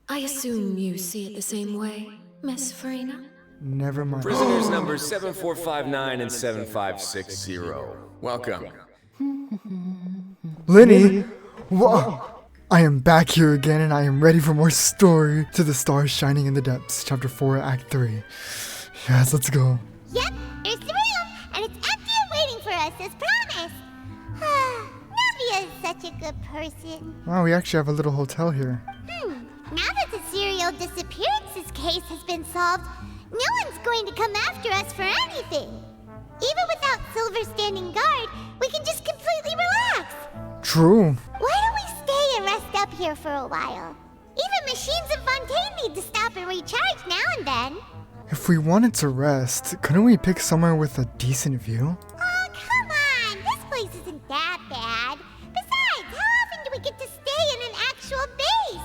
I assume you see it the same way, Miss Farina? Never mind. Prisoners numbers 7459 and 7560. Welcome. Linny! Whoa! I am back here again and I am ready for more story to the stars shining in the depths. Chapter 4, Act 3. Yes, let's go. Yep, there's the room, and it's empty and waiting for us as promised. Navia is such a good person. Wow, we actually have a little hotel here. Now that the serial disappearances case has been solved, no one's going to come after us for anything. Even without Silver standing guard, we can just completely relax. True. Why don't we stay and rest up here for a while? Even machines in Fontaine need to stop and recharge now and then. If we wanted to rest, couldn't we pick somewhere with a decent view? Oh, come on! This place isn't that bad. Besides, how often do we get to stay in an actual base?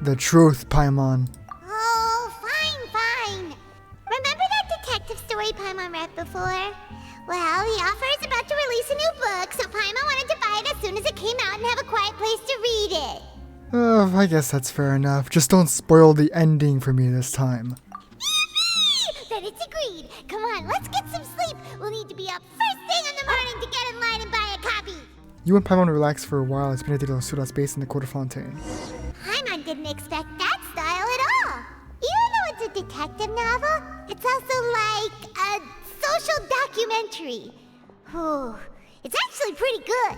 The truth, Paimon. Oh, fine. Remember that detective story Paimon read before? Well, the author is about to release a new book, so Paimon wanted to buy it as soon as it came out and have a quiet place to read it. I guess that's fair enough. Just don't spoil the ending for me this time. Then it's agreed. Come on, let's get some sleep. We'll need to be up first thing in the morning to get in line and buy a copy. You and Paimon relax for a while as Benedicto Sura's base in the court of Fontaine. Paimon didn't expect that style at all. Even though it's a detective novel, it's also like a social documentary. Ooh, it's actually pretty good.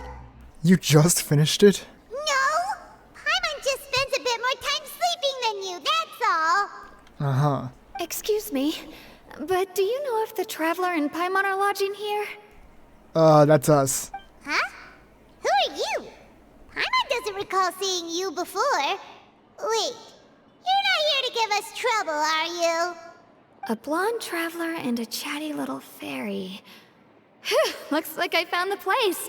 You just finished it? No, Paimon just spends a bit more time sleeping than you, that's all. Uh-huh. Excuse me, but do you know if the Traveler and Paimon are lodging here? That's us. Huh? Who are you? Paimon doesn't recall seeing you before. Wait, you're not here to give us trouble, are you? A blonde traveler and a chatty little fairy. Whew, looks like I found the place.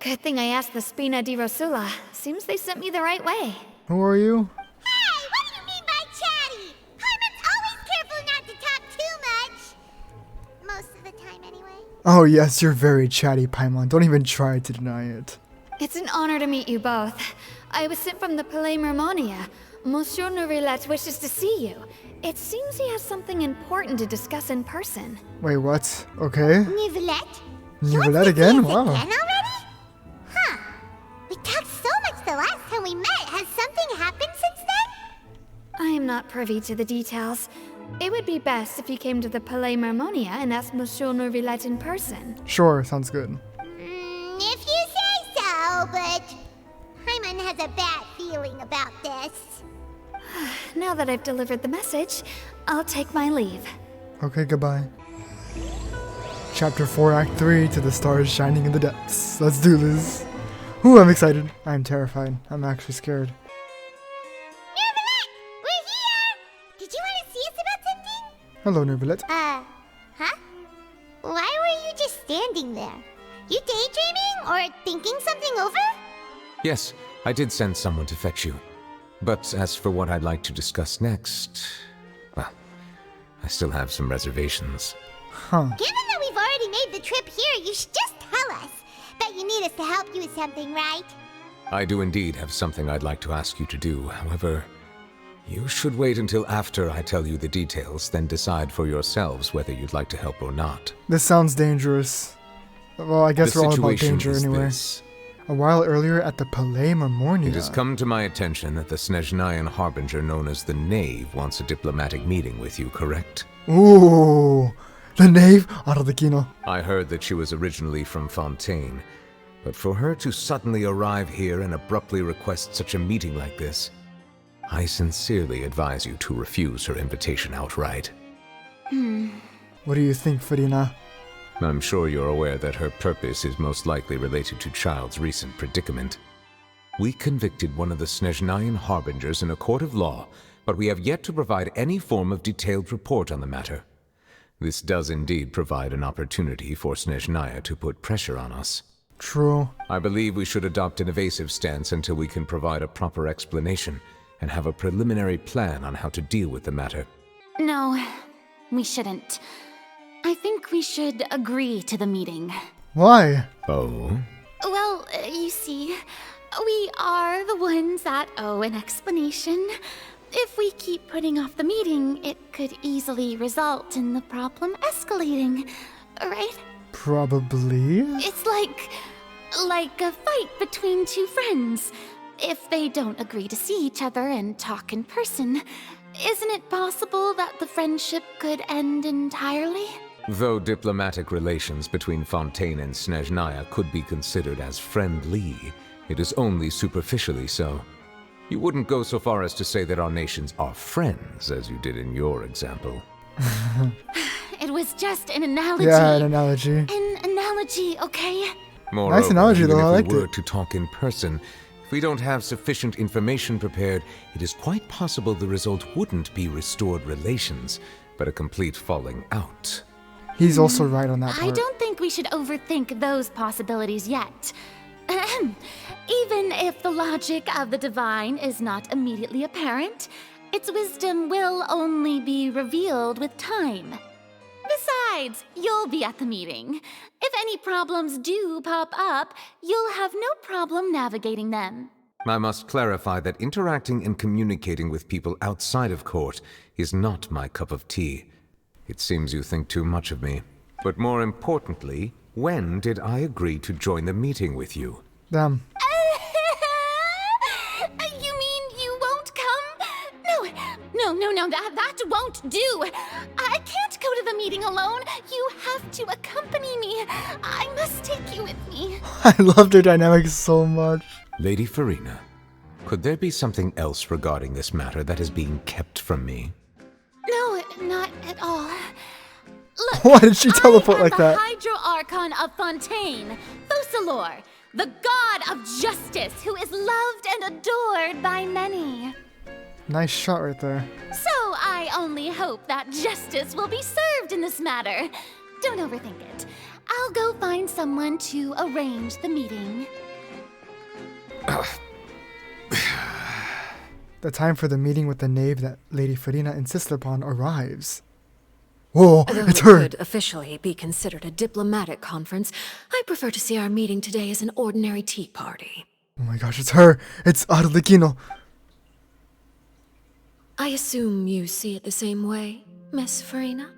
Good thing I asked the Spina di Rosula. Seems they sent me the right way. Who are you? Hey, what do you mean by chatty? Paimon's always careful not to talk too much. Most of the time, anyway. Oh yes, you're very chatty, Paimon. Don't even try to deny it. It's an honor to meet you both. I was sent from the Palais Mermonia. Monsieur Neuvillette wishes to see you. It seems he has something important to discuss in person. Wait, what? Okay. Neuvillette? Neuvillette again? Wow. Again already? Huh. We talked so much the last time we met. Has something happened since then? I am not privy to the details. It would be best if you came to the Palais Mermonia and asked Monsieur Neuvillette in person. Sure, sounds good. If you say so, but Paimon has a bad feeling about this. Now that I've delivered the message, I'll take my leave. Okay, goodbye. Chapter 4, Act 3, to the stars shining in the depths. Let's do this. Ooh, I'm excited. I'm terrified. I'm actually scared. Neuvillette! We're here! Did you want to see us about something? Hello, Neuvillette. Huh? Why were you just standing there? You daydreaming or thinking something over? Yes, I did send someone to fetch you. But as for what I'd like to discuss next, well, I still have some reservations. Huh. Given that we've already made the trip here, you should just tell us. Bet you need us to help you with something, right? I do indeed have something I'd like to ask you to do. However, you should wait until after I tell you the details, then decide for yourselves whether you'd like to help or not. This sounds dangerous. Well, I guess The we're all about situation danger is anyway. this. A while earlier at the Palais Mermonia. It has come to my attention that the Snezhnayan harbinger known as the Knave wants a diplomatic meeting with you, correct? Ooh, the Knave, Arlecchino. I heard that she was originally from Fontaine, but for her to suddenly arrive here and abruptly request such a meeting like this, I sincerely advise you to refuse her invitation outright. What do you think, Farina? I'm sure you're aware that her purpose is most likely related to Childe's recent predicament. We convicted one of the Snezhnayan harbingers in a court of law, but we have yet to provide any form of detailed report on the matter. This does indeed provide an opportunity for Snezhnaya to put pressure on us. True. I believe we should adopt an evasive stance until we can provide a proper explanation and have a preliminary plan on how to deal with the matter. No, we shouldn't. I think we should agree to the meeting. Why? Oh? Well, you see, we are the ones that owe an explanation. if we keep putting off the meeting, it could easily result in the problem escalating, right? Probably. It's like a fight between two friends. If they don't agree to see each other and talk in person, isn't it possible that the friendship could end entirely? Though diplomatic relations between Fontaine and Snezhnaya could be considered as friendly, it is only superficially so. You wouldn't go so far as to say that our nations are friends, as you did in your example. It was just an analogy. Yeah, an analogy. An analogy, okay? Moreover, Nice analogy, even though. I if liked we were it. to talk in person, if we don't have sufficient information prepared, it is quite possible the result wouldn't be restored relations, but a complete falling out. He's also right on that I part. don't think we should overthink those possibilities yet. Ahem. Even if the logic of the divine is not immediately apparent, its wisdom will only be revealed with time. Besides, you'll be at the meeting. If any problems do pop up, you'll have no problem navigating them. I must clarify that interacting and communicating with people outside of court is not my cup of tea. It seems you think too much of me. But more importantly, when did I agree to join the meeting with you? Damn. You mean you won't come? No, that won't do. I can't go to the meeting alone. You have to accompany me. I must take you with me. I love their dynamics so much. Lady Farina, could there be something else regarding this matter that is being kept from me? No, not at all. Look, Why did she teleport I am like that? the Hydro Archon of Fontaine, Focalor, the god of justice who is loved and adored by many. Nice shot right there. So I only hope that justice will be served in this matter. Don't overthink it. I'll go find someone to arrange the meeting. The time for the meeting with the knave that Lady Farina insisted upon arrives. Whoa, Though it's it her! could officially be considered a diplomatic conference, I prefer to see our meeting today as an ordinary tea party. Oh my gosh, it's her! It's Arlecchino! I assume you see it the same way, Miss Farina?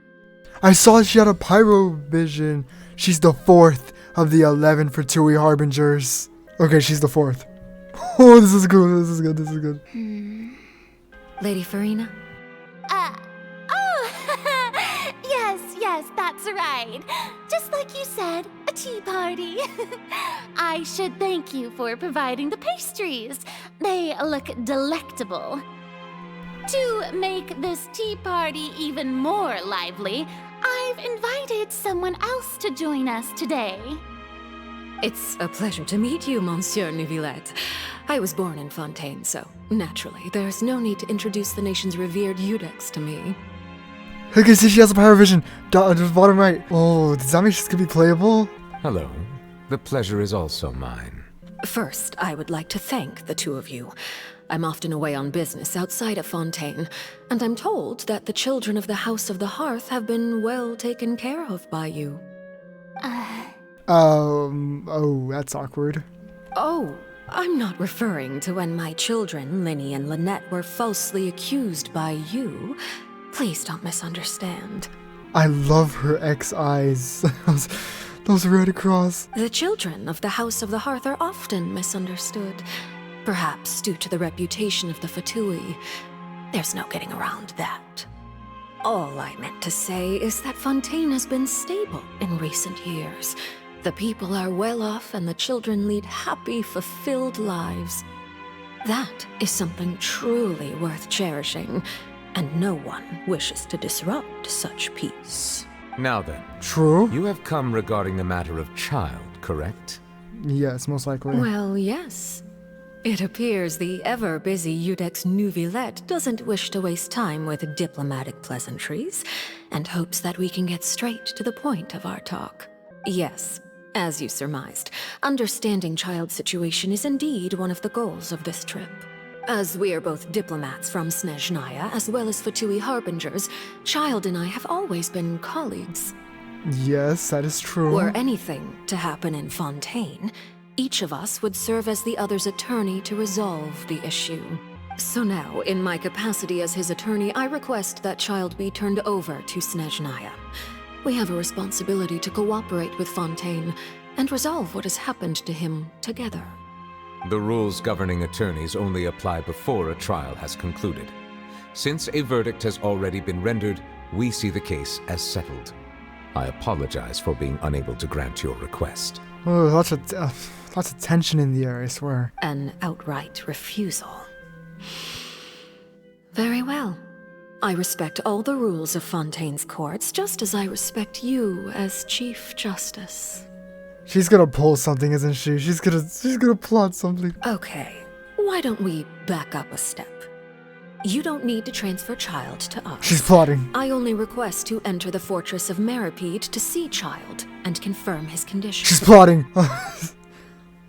I saw she had a pyro vision. She's the 4th of the 11 Fortui Harbingers. Okay, she's the 4th. Oh, this is good, this is good, this is good. Lady Farina? Yes, that's right. Just like you said, a tea party. I should thank you for providing the pastries. They look delectable. To make this tea party even more lively, I've invited someone else to join us today. It's a pleasure to meet you, Monsieur Neuvillette. I was born in Fontaine, so naturally, there's no need to introduce the nation's revered Eudex to me. Okay, see, she has a pyro vision. The bottom right. Oh, does that mean she's gonna be playable? Hello. The pleasure is also mine. First, I would like to thank the two of you. I'm often away on business outside of Fontaine, and I'm told that the children of the House of the Hearth have been well taken care of by you. Oh, that's awkward. Oh, I'm not referring to when my children, Linny and Lynette, were falsely accused by you. Please don't misunderstand. I love her X eyes. those red across. The children of the House of the Hearth are often misunderstood, perhaps due to the reputation of the Fatui. There's no getting around that. All I meant to say is that Fontaine has been stable in recent years. The people are well off and the children lead happy, fulfilled lives. That is something truly worth cherishing, and no one wishes to disrupt such peace. Now then, True? you have come regarding the matter of Childe, correct? Yes, most likely. Well, yes. It appears the ever-busy Eudex Neuvillette doesn't wish to waste time with diplomatic pleasantries, and hopes that we can get straight to the point of our talk. Yes, as you surmised, understanding Childe's situation is indeed one of the goals of this trip. As we are both diplomats from Snezhnaya, as well as Fatui Harbingers, Childe and I have always been colleagues. Yes, that is true. Were anything to happen in Fontaine, each of us would serve as the other's attorney to resolve the issue. So now, in my capacity as his attorney, I request that Childe be turned over to Snezhnaya. We have a responsibility to cooperate with Fontaine and resolve what has happened to him together. The rules governing attorneys only apply before a trial has concluded. Since a verdict has already been rendered, we see the case as settled. I apologize for being unable to grant your request. Oh, lots of tension in the air, I swear. An outright refusal. Very well. I respect all the rules of Fontaine's courts, just as I respect you as Chief Justice. She's gonna pull something, isn't she? She's gonna plot something. Okay, why don't we back up a step? You don't need to transfer Childe to us. She's plotting. I only request to enter the Fortress of Meropide to see Childe and confirm his condition. She's plotting.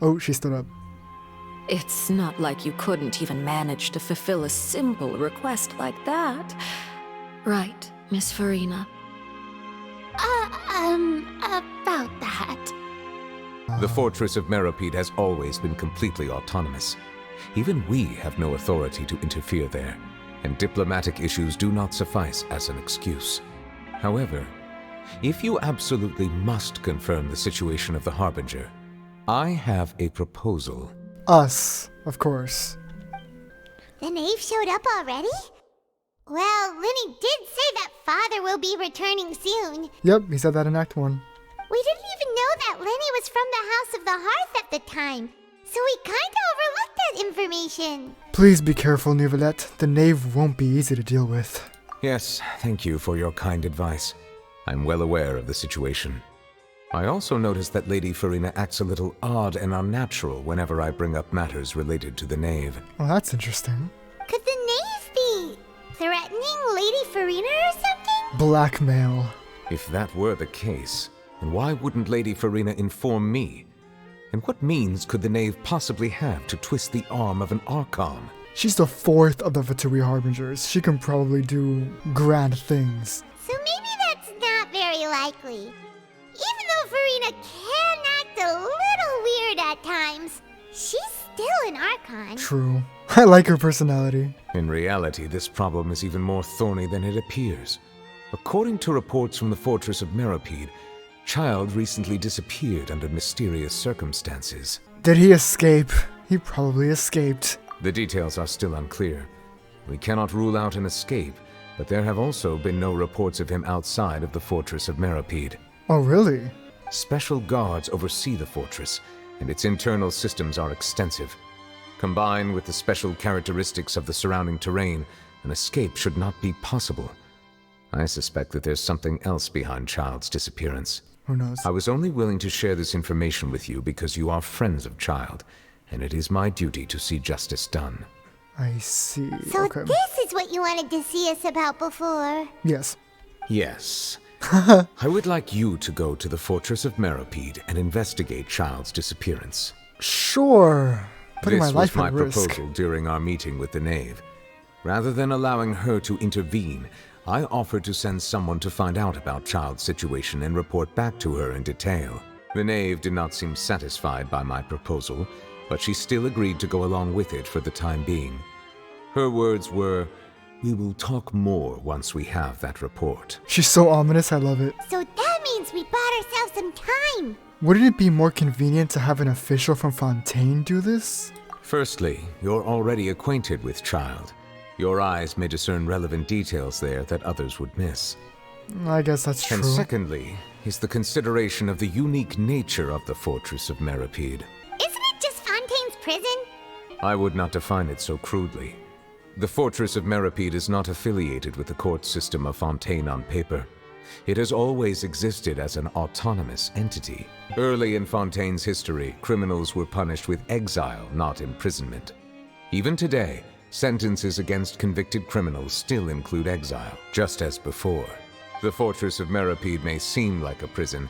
Oh, she stood up. It's not like you couldn't even manage to fulfill a simple request like that. Right, Miss Farina? About that. The Fortress of Meropide has always been completely autonomous. Even we have no authority to interfere there, and diplomatic issues do not suffice as an excuse. However, if you absolutely must confirm the situation of the Harbinger, I have a proposal. Us, of course. The Knave showed up already? Well, Lenny did say that Father will be returning soon. Yep, he said that in Act 1. We didn't even know that Lenny was from the House of the Hearth at the time, so we kinda overlooked that information. Please be careful, Neuvillette. The Knave won't be easy to deal with. Yes, thank you for your kind advice. I'm well aware of the situation. I also noticed that Lady Farina acts a little odd and unnatural whenever I bring up matters related to the Knave. Oh, that's interesting. Could the Knave be threatening Lady Farina or something? Blackmail. If that were the case, then why wouldn't Lady Farina inform me? And what means could the Knave possibly have to twist the arm of an Archon? She's the fourth of the Fatui Harbingers. She can probably do grand things. So maybe that's not very likely. Even though Farina can act a little weird at times, she's still an Archon. True. I like her personality. In reality, this problem is even more thorny than it appears. According to reports from the Fortress of Meropide, Childe recently disappeared under mysterious circumstances. Did he escape? He probably escaped. The details are still unclear. We cannot rule out an escape, but there have also been no reports of him outside of the Fortress of Meropide. Oh, really? Special guards oversee the fortress, and its internal systems are extensive. Combined with the special characteristics of the surrounding terrain, an escape should not be possible. I suspect that there's something else behind Childe's disappearance. Who knows? I was only willing to share this information with you because you are friends of Childe, and it is my duty to see justice done. I see. So Okay. this is what you wanted to see us about before. Yes. Yes. I would like you to go to the Fortress of Meropide and investigate Childe's disappearance. Sure. Putting my This life was my at risk. proposal during our meeting with the Knave. Rather than allowing her to intervene, I offered to send someone to find out about Childe's situation and report back to her in detail. The Knave did not seem satisfied by my proposal, but she still agreed to go along with it for the time being. Her words were, "We will talk more once we have that report." She's so ominous, I love it. So that means we bought ourselves some time. Wouldn't it be more convenient to have an official from Fontaine do this? Firstly, you're already acquainted with Childe. Your eyes may discern relevant details there that others would miss. I guess that's true. And secondly, is the consideration of the unique nature of the Fortress of Meropide. Isn't it just Fontaine's prison? I would not define it so crudely. The Fortress of Meropide is not affiliated with the court system of Fontaine on paper. It has always existed as an autonomous entity. Early in Fontaine's history, criminals were punished with exile, not imprisonment. Even today, sentences against convicted criminals still include exile, just as before. The Fortress of Meropide may seem like a prison,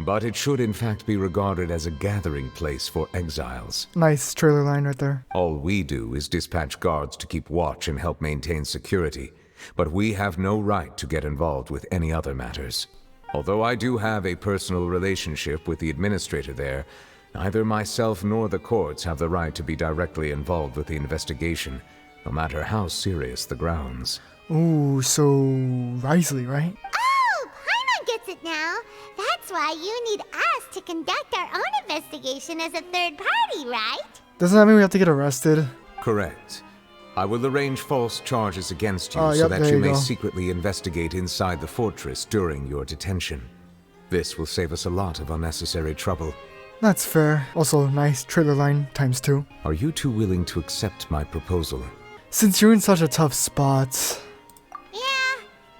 but it should in fact be regarded as a gathering place for exiles. Nice trailer line right there. All we do is dispatch guards to keep watch and help maintain security, but we have no right to get involved with any other matters. Although I do have a personal relationship with the administrator there, neither myself nor the courts have the right to be directly involved with the investigation, no matter how serious the grounds. Ooh, so Risley, right? Oh, Paimon gets it now. That's why you need us to conduct our own investigation as a third party, right? Doesn't that mean we have to get arrested? Correct. I will arrange false charges against you Oh, so yep, that there you you may go. secretly investigate inside the fortress during your detention. This will save us a lot of unnecessary trouble. That's fair. Also, nice trailer line ×2. Are you two willing to accept my proposal? Since you're in such a tough spot. Yeah,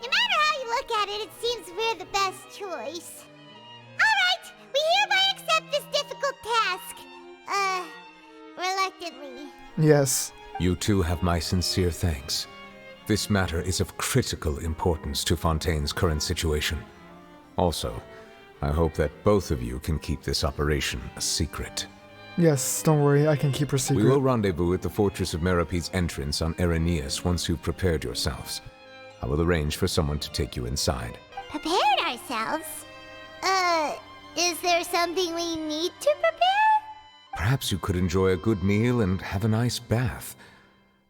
no matter how you look at it, it seems we're the best choice. Alright, we hereby accept this difficult task. Reluctantly. Yes. You two have my sincere thanks. This matter is of critical importance to Fontaine's current situation. Also, I hope that both of you can keep this operation a secret. Yes, don't worry, I can keep her secret. We will rendezvous at the Fortress of Meropide's entrance on Irenaeus once you've prepared yourselves. I will arrange for someone to take you inside. Prepared ourselves? Is there something we need to prepare? Perhaps you could enjoy a good meal and have a nice bath.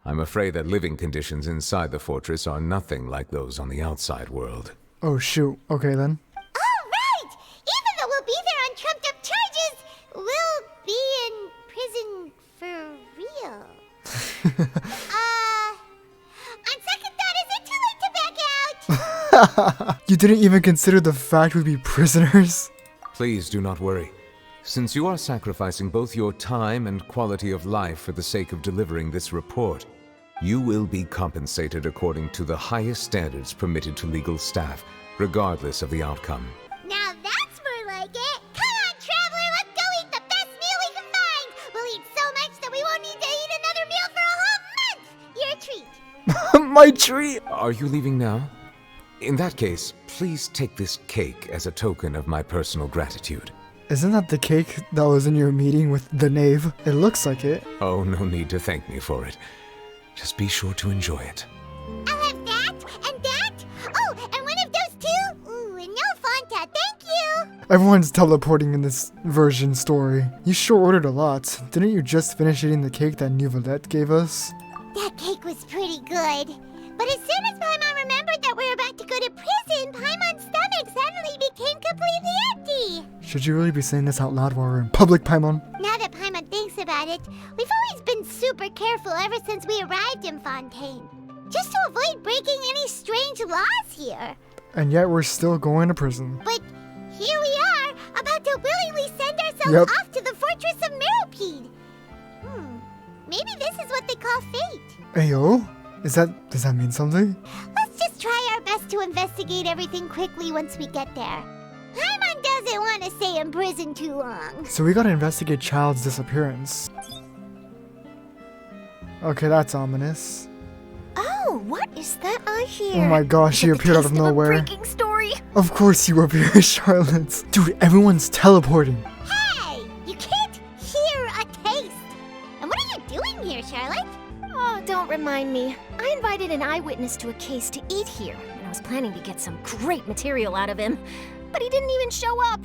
I'm afraid that living conditions inside the fortress are nothing like those on the outside world. Oh shoot, okay then. Oh, right! Even though we'll be there on trumped up charges, we'll be in prison for real. On second thought, is it too late to back out? You didn't even consider the fact we'd be prisoners? Please do not worry. Since you are sacrificing both your time and quality of life for the sake of delivering this report, you will be compensated according to the highest standards permitted to legal staff, regardless of the outcome. Now that's more like it. Come on, traveler, let's go eat the best meal we can find. We'll eat so much that we won't need to eat another meal for a whole month. Your treat. My treat! Are you leaving now? In that case, please take this cake as a token of my personal gratitude. Isn't that the cake that was in your meeting with the Knave? It looks like it. Oh, no need to thank me for it. Just be sure to enjoy it. I'll have that and that. Oh, and one of those two. Ooh, and no Fonta, thank you. Everyone's teleporting in this version story. You sure ordered a lot. Didn't you just finish eating the cake that Neuvillette gave us? That cake was pretty good. But as soon as Paimon remembered that we were about to go to prison, Paimon's stomach suddenly became completely empty. Should you really be saying this out loud while we're in public, Paimon? Now that Paimon thinks about it, we've always been super careful ever since we arrived in Fontaine. Just to avoid breaking any strange laws here. And yet we're still going to prison. But here we are, about to willingly send ourselves off to the Fortress of Meropide. Maybe this is what they call fate. Ayo? Does that mean something? Let's just try our best to investigate everything quickly once we get there. Paimon doesn't want to stay in prison too long. So we gotta investigate Childe's disappearance. Okay, that's ominous. Oh, what is that I hear? Oh my gosh, she appeared out of nowhere. Breaking story. Of course you appear, Charlotte. Dude, everyone's teleporting. Hey, you can't hear a taste. And what are you doing here, Charlotte? Oh, don't remind me. I invited an eyewitness to a case to eat here, and I was planning to get some great material out of him. But he didn't even show up.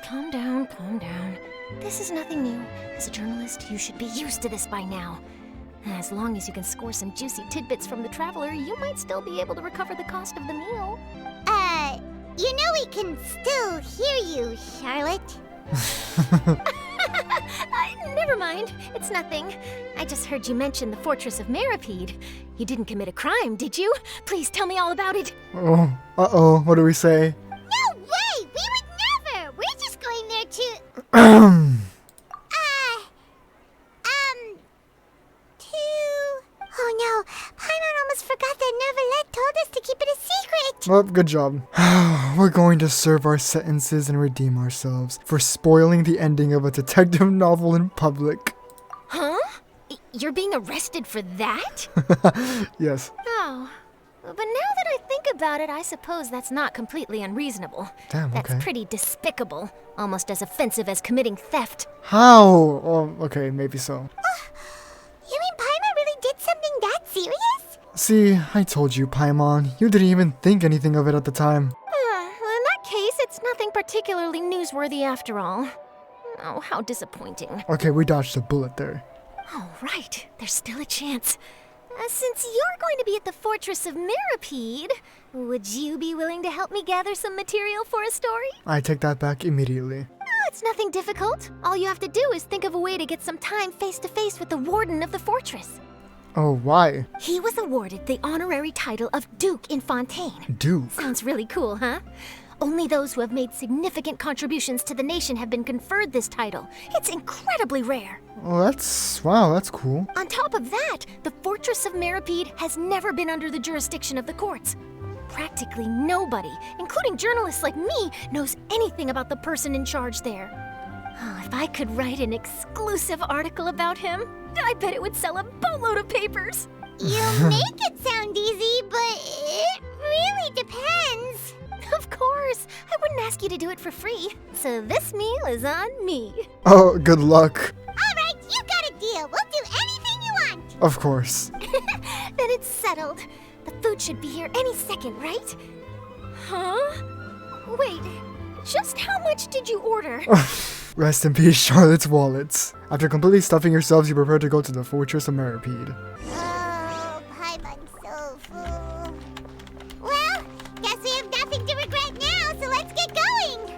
Calm down, calm down. This is nothing new. As a journalist, you should be used to this by now. As long as you can score some juicy tidbits from the traveler, you might still be able to recover the cost of the meal. You know we can still hear you, Charlotte. Never mind. It's nothing. I just heard you mention the Fortress of Meropide. You didn't commit a crime, did you? Please tell me all about it. Oh, uh-oh, what do we say? No way! We would never! We're just going there to... Oh no, Paimon almost forgot that Neuvillette told us to keep it a secret! Well, good job. We're going to serve our sentences and redeem ourselves for spoiling the ending of a detective novel in public. Huh? You're being arrested for that? Yes. Oh. But now that I think about it, I suppose that's not completely unreasonable. Damn, okay. That's pretty despicable. Almost as offensive as committing theft. How? Oh, okay, maybe so. You mean Paimon really did something that serious? See, I told you, Paimon. You didn't even think anything of it at the time. In that case, it's nothing particularly newsworthy after all. Oh, how disappointing. Okay, we dodged a bullet there. Oh, right. There's still a chance. Since you're going to be at the Fortress of Meropide, would you be willing to help me gather some material for a story? I take that back immediately. Oh, it's nothing difficult. All you have to do is think of a way to get some time face-to-face with the warden of the fortress. Oh, why? He was awarded the honorary title of Duke in Fontaine. Duke. Sounds really cool, huh? Only those who have made significant contributions to the nation have been conferred this title. It's incredibly rare. Oh, wow, that's cool. On top of that, the Fortress of Meropide has never been under the jurisdiction of the courts. Practically nobody, including journalists like me, knows anything about the person in charge there. Oh, if I could write an exclusive article about him, I bet it would sell a boatload of papers. You make it sound easy, but it really depends. Of course, I wouldn't ask you to do it for free. So this meal is on me. Oh, good luck. Alright, you got a deal. We'll do anything you want. Of course. Then it's settled. The food should be here any second, right? Huh? Wait, just how much did you order? Rest in peace, Charlotte's wallets. After completely stuffing yourselves, you prepare to go to the Fortress of Meropide. Oh, Paimon's so full. Well, guess we have nothing to regret now, so let's get going.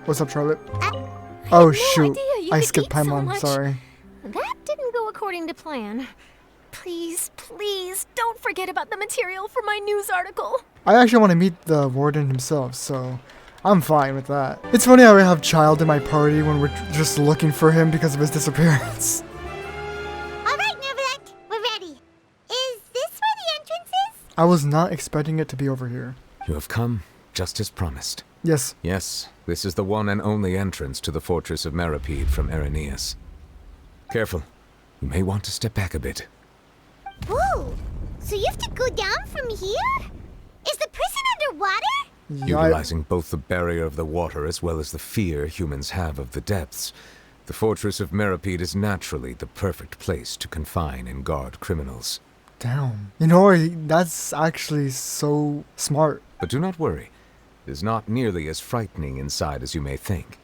What's up, Charlotte? no Oh, shoot. idea you I could skipped eat so Paimon, much. sorry. That didn't go according to plan. Please, please, don't forget about the material for my news article. I actually want to meet the warden himself, so I'm fine with that. It's funny how we have Childe in my party when we're just looking for him because of his disappearance. Alright, Neuvillette, we're ready. Is this where the entrance is? I was not expecting it to be over here. You have come, just as promised. Yes. Yes, this is the one and only entrance to the Fortress of Meropide from Arrhenius. Careful. You may want to step back a bit. Whoa, so you have to go down from here? Is the prison underwater? Utilizing both the barrier of the water as well as the fear humans have of the depths, the Fortress of Meropide is naturally the perfect place to confine and guard criminals. Damn. You know, that's actually so smart. But do not worry. It is not nearly as frightening inside as you may think.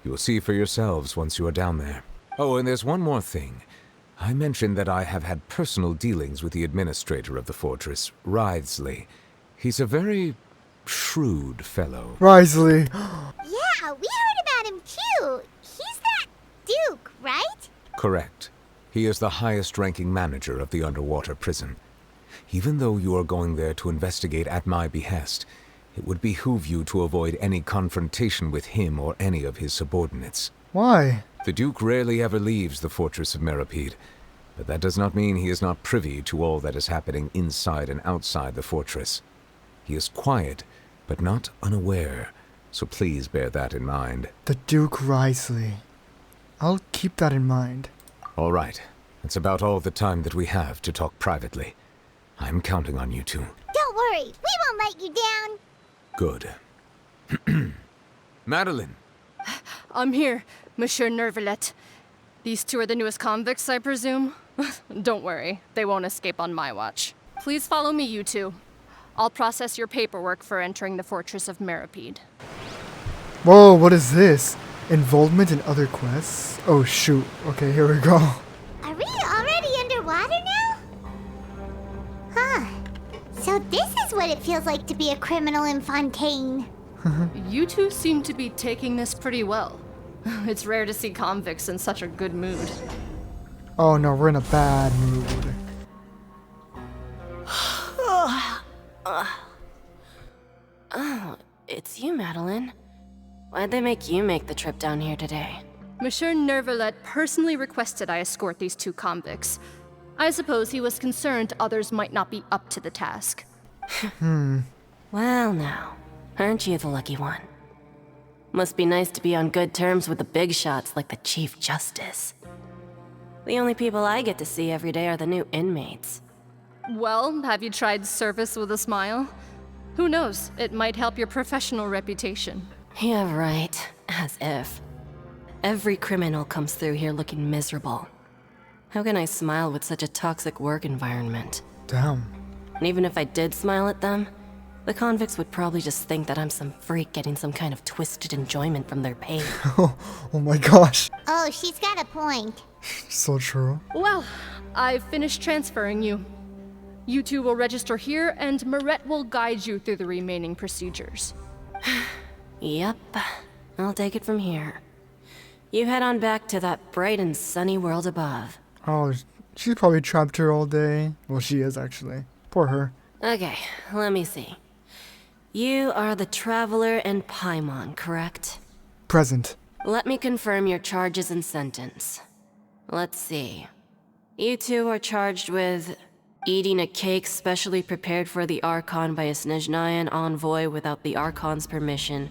You will see for yourselves once you are down there. Oh, and there's one more thing. I mentioned that I have had personal dealings with the administrator of the fortress, Writhsley. He's a very shrewd fellow. Writhsley. Yeah, we heard about him too. He's that Duke, right? Correct. He is the highest-ranking manager of the underwater prison. Even though you are going there to investigate at my behest, it would behoove you to avoid any confrontation with him or any of his subordinates. Why? The Duke rarely ever leaves the Fortress of Meropide, but that does not mean he is not privy to all that is happening inside and outside the fortress. He is quiet, but not unaware, so please bear that in mind. The Duke Writhsley. I'll keep that in mind. All right. That's about all the time that we have to talk privately. I'm counting on you two. Don't worry, we won't let you down. Good. Madeline! I'm here, Monsieur Neuvillette. These two are the newest convicts, I presume? Don't worry, they won't escape on my watch. Please follow me, you two. I'll process your paperwork for entering the Fortress of Meropide. Whoa, what is this? Involvement in other quests? Oh shoot. Okay, here we go. Are we already underwater now? Huh. So this is what it feels like to be a criminal in Fontaine. You two seem to be taking this pretty well. It's rare to see convicts in such a good mood. Oh no, we're in a bad mood. Oh, it's you, Madeline. Why'd they make you make the trip down here today? Monsieur Neuvillette personally requested I escort these two convicts. I suppose he was concerned others might not be up to the task. Well now, aren't you the lucky one? Must be nice to be on good terms with the big shots like the Chief Justice. The only people I get to see every day are the new inmates. Well, have you tried service with a smile? Who knows, it might help your professional reputation. Yeah, right. As if. Every criminal comes through here looking miserable. How can I smile with such a toxic work environment? Damn. And even if I did smile at them, the convicts would probably just think that I'm some freak getting some kind of twisted enjoyment from their pain. Oh my gosh. Oh, she's got a point. So true. Well, I've finished transferring you. You two will register here, and Maret will guide you through the remaining procedures. Yep, I'll take it from here. You head on back to that bright and sunny world above. Oh, she's probably trapped here all day. Well, she is actually. Poor her. Okay, let me see. You are the Traveler and Paimon, correct? Present. Let me confirm your charges and sentence. Let's see. You two are charged with eating a cake specially prepared for the Archon by a Snezhnayan envoy without the Archon's permission,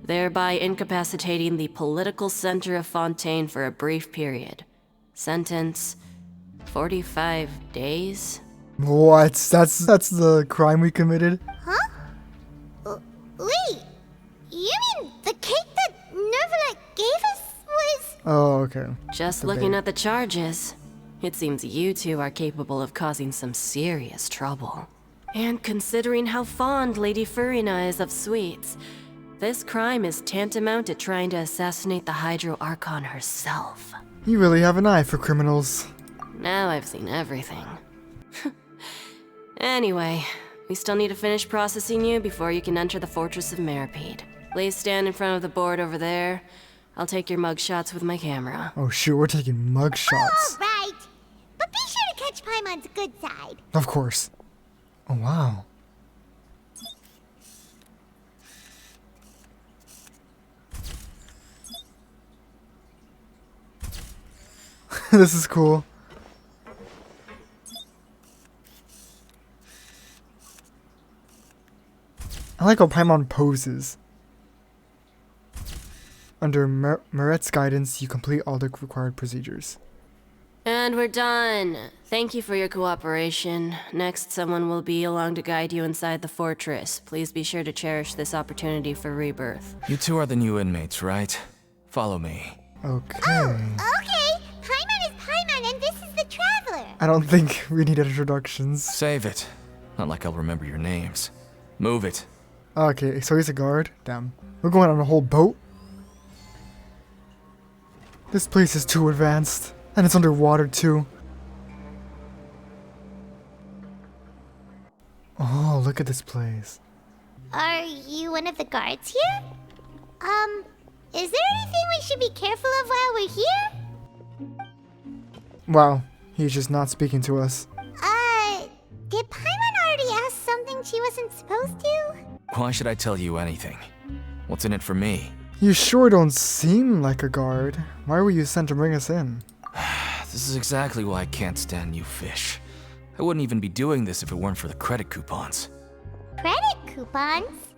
thereby incapacitating the political center of Fontaine for a brief period. Sentence, 45 days? What? That's the crime we committed? Huh? Wait, you mean the cake that Neuvillette gave us was... Oh, okay. Just looking at the charges, it seems you two are capable of causing some serious trouble. And considering how fond Lady Furina is of sweets, this crime is tantamount to trying to assassinate the Hydro Archon herself. You really have an eye for criminals. Now I've seen everything. Anyway, we still need to finish processing you before you can enter the Fortress of Meropide. Please stand in front of the board over there. I'll take your mugshots with my camera. Oh shoot, we're taking mugshots. All right. But be sure to catch Paimon's good side. Of course. Oh wow. This is cool. I like how Paimon poses. Under Maret's guidance, you complete all the required procedures. And we're done. Thank you for your cooperation. Next, someone will be along to guide you inside the fortress. Please be sure to cherish this opportunity for rebirth. You two are the new inmates, right? Follow me. Okay. Oh, okay. Paimon is Paimon, and this is the Traveler. I don't think we need introductions. Save it. Not like I'll remember your names. Move it. Okay, so he's a guard? Damn. We're going on a whole boat? This place is too advanced. And it's underwater too. Oh, look at this place. Are you one of the guards here? Is there anything we should be careful of while we're here? Wow, he's just not speaking to us. Did Paimon already ask something she wasn't supposed to? Why should I tell you anything? What's in it for me? You sure don't seem like a guard. Why were you sent to bring us in? This is exactly why I can't stand you fish. I wouldn't even be doing this if it weren't for the credit coupons. Credit coupons?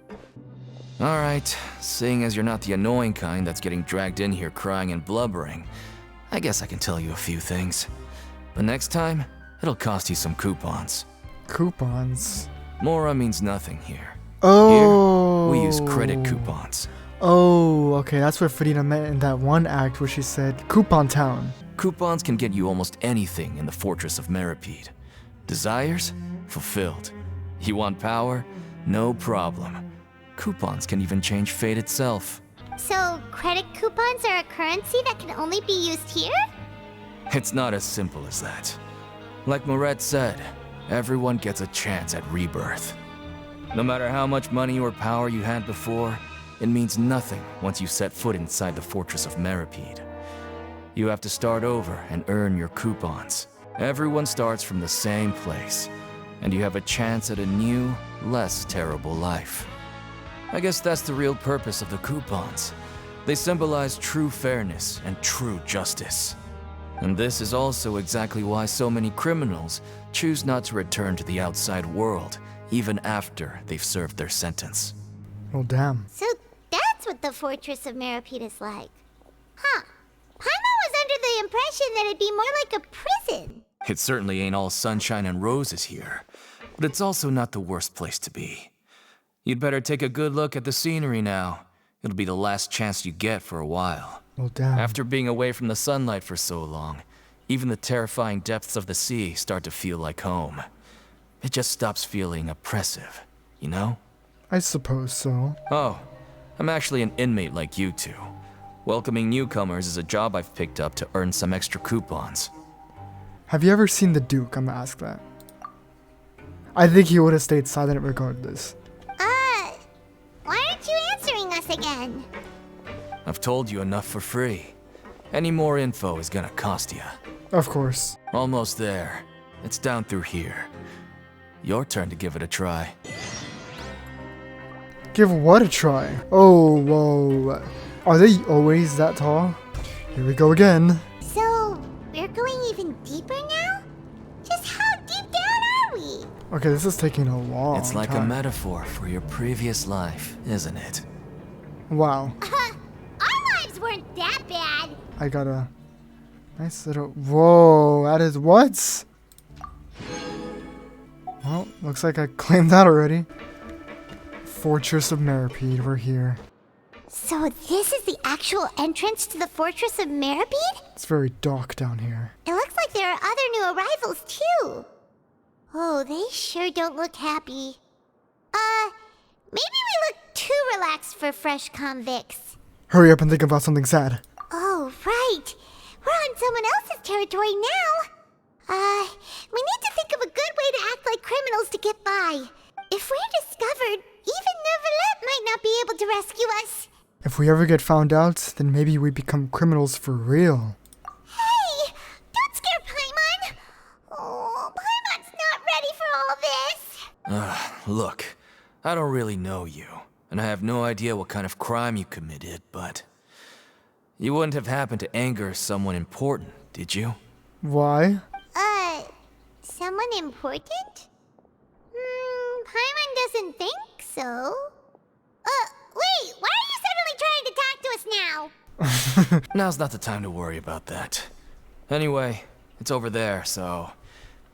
Alright, seeing as you're not the annoying kind that's getting dragged in here crying and blubbering, I guess I can tell you a few things. But next time, it'll cost you some coupons. Coupons? Mora means nothing here. Oh. Here, we use credit coupons. Oh, okay, that's what Furina meant in that one act where she said, Coupon Town. Coupons can get you almost anything in the Fortress of Meropide. Desires? Fulfilled. You want power? No problem. Coupons can even change fate itself. So, credit coupons are a currency that can only be used here? It's not as simple as that. Like Maret said, everyone gets a chance at rebirth. No matter how much money or power you had before, it means nothing once you set foot inside the Fortress of Meropide. You have to start over and earn your coupons. Everyone starts from the same place, and you have a chance at a new, less terrible life. I guess that's the real purpose of the coupons. They symbolize true fairness and true justice. And this is also exactly why so many criminals choose not to return to the outside world, even after they've served their sentence. Well, damn. So that's what the Fortress of Meropide is like. Huh. Paimon was under the impression that it'd be more like a prison. It certainly ain't all sunshine and roses here, but it's also not the worst place to be. You'd better take a good look at the scenery now. It'll be the last chance you get for a while. Well, damn. After being away from the sunlight for so long, even the terrifying depths of the sea start to feel like home. It just stops feeling oppressive, you know? I suppose so. Oh, I'm actually an inmate like you two. Welcoming newcomers is a job I've picked up to earn some extra coupons. Have you ever seen the Duke? I'm gonna ask that. I think he would have stayed silent regardless. Why aren't you answering us again? I've told you enough for free. Any more info is gonna cost you. Of course. Almost there. It's down through here. Your turn to give it a try. Give what a try? Oh, whoa. Are they always that tall? Here we go again. So, we're going even deeper now? Just how deep down are we? Okay, this is taking a long time. It's like a metaphor for your previous life, isn't it? Wow. Our lives weren't that bad. I got a nice little... Whoa, that is what? Well, looks like I claimed that already. Fortress of Meropide, we're here. So this is the actual entrance to the Fortress of Meropide? It's very dark down here. It looks like there are other new arrivals too. Oh, they sure don't look happy. Maybe we look too relaxed for fresh convicts. Hurry up and think about something sad. Oh, right. We're on someone else's territory now. We need to think of a good way to act like criminals to get by. If we're discovered, even Neuvillette might not be able to rescue us. If we ever get found out, then maybe we become criminals for real. Hey! Don't scare Paimon! Oh, Paimon's not ready for all this. Look, I don't really know you, and I have no idea what kind of crime you committed, but you wouldn't have happened to anger someone important, did you? Why? Someone important? Paimon doesn't think so. Wait, why are you suddenly trying to talk to us now? Now's not the time to worry about that. Anyway, it's over there, so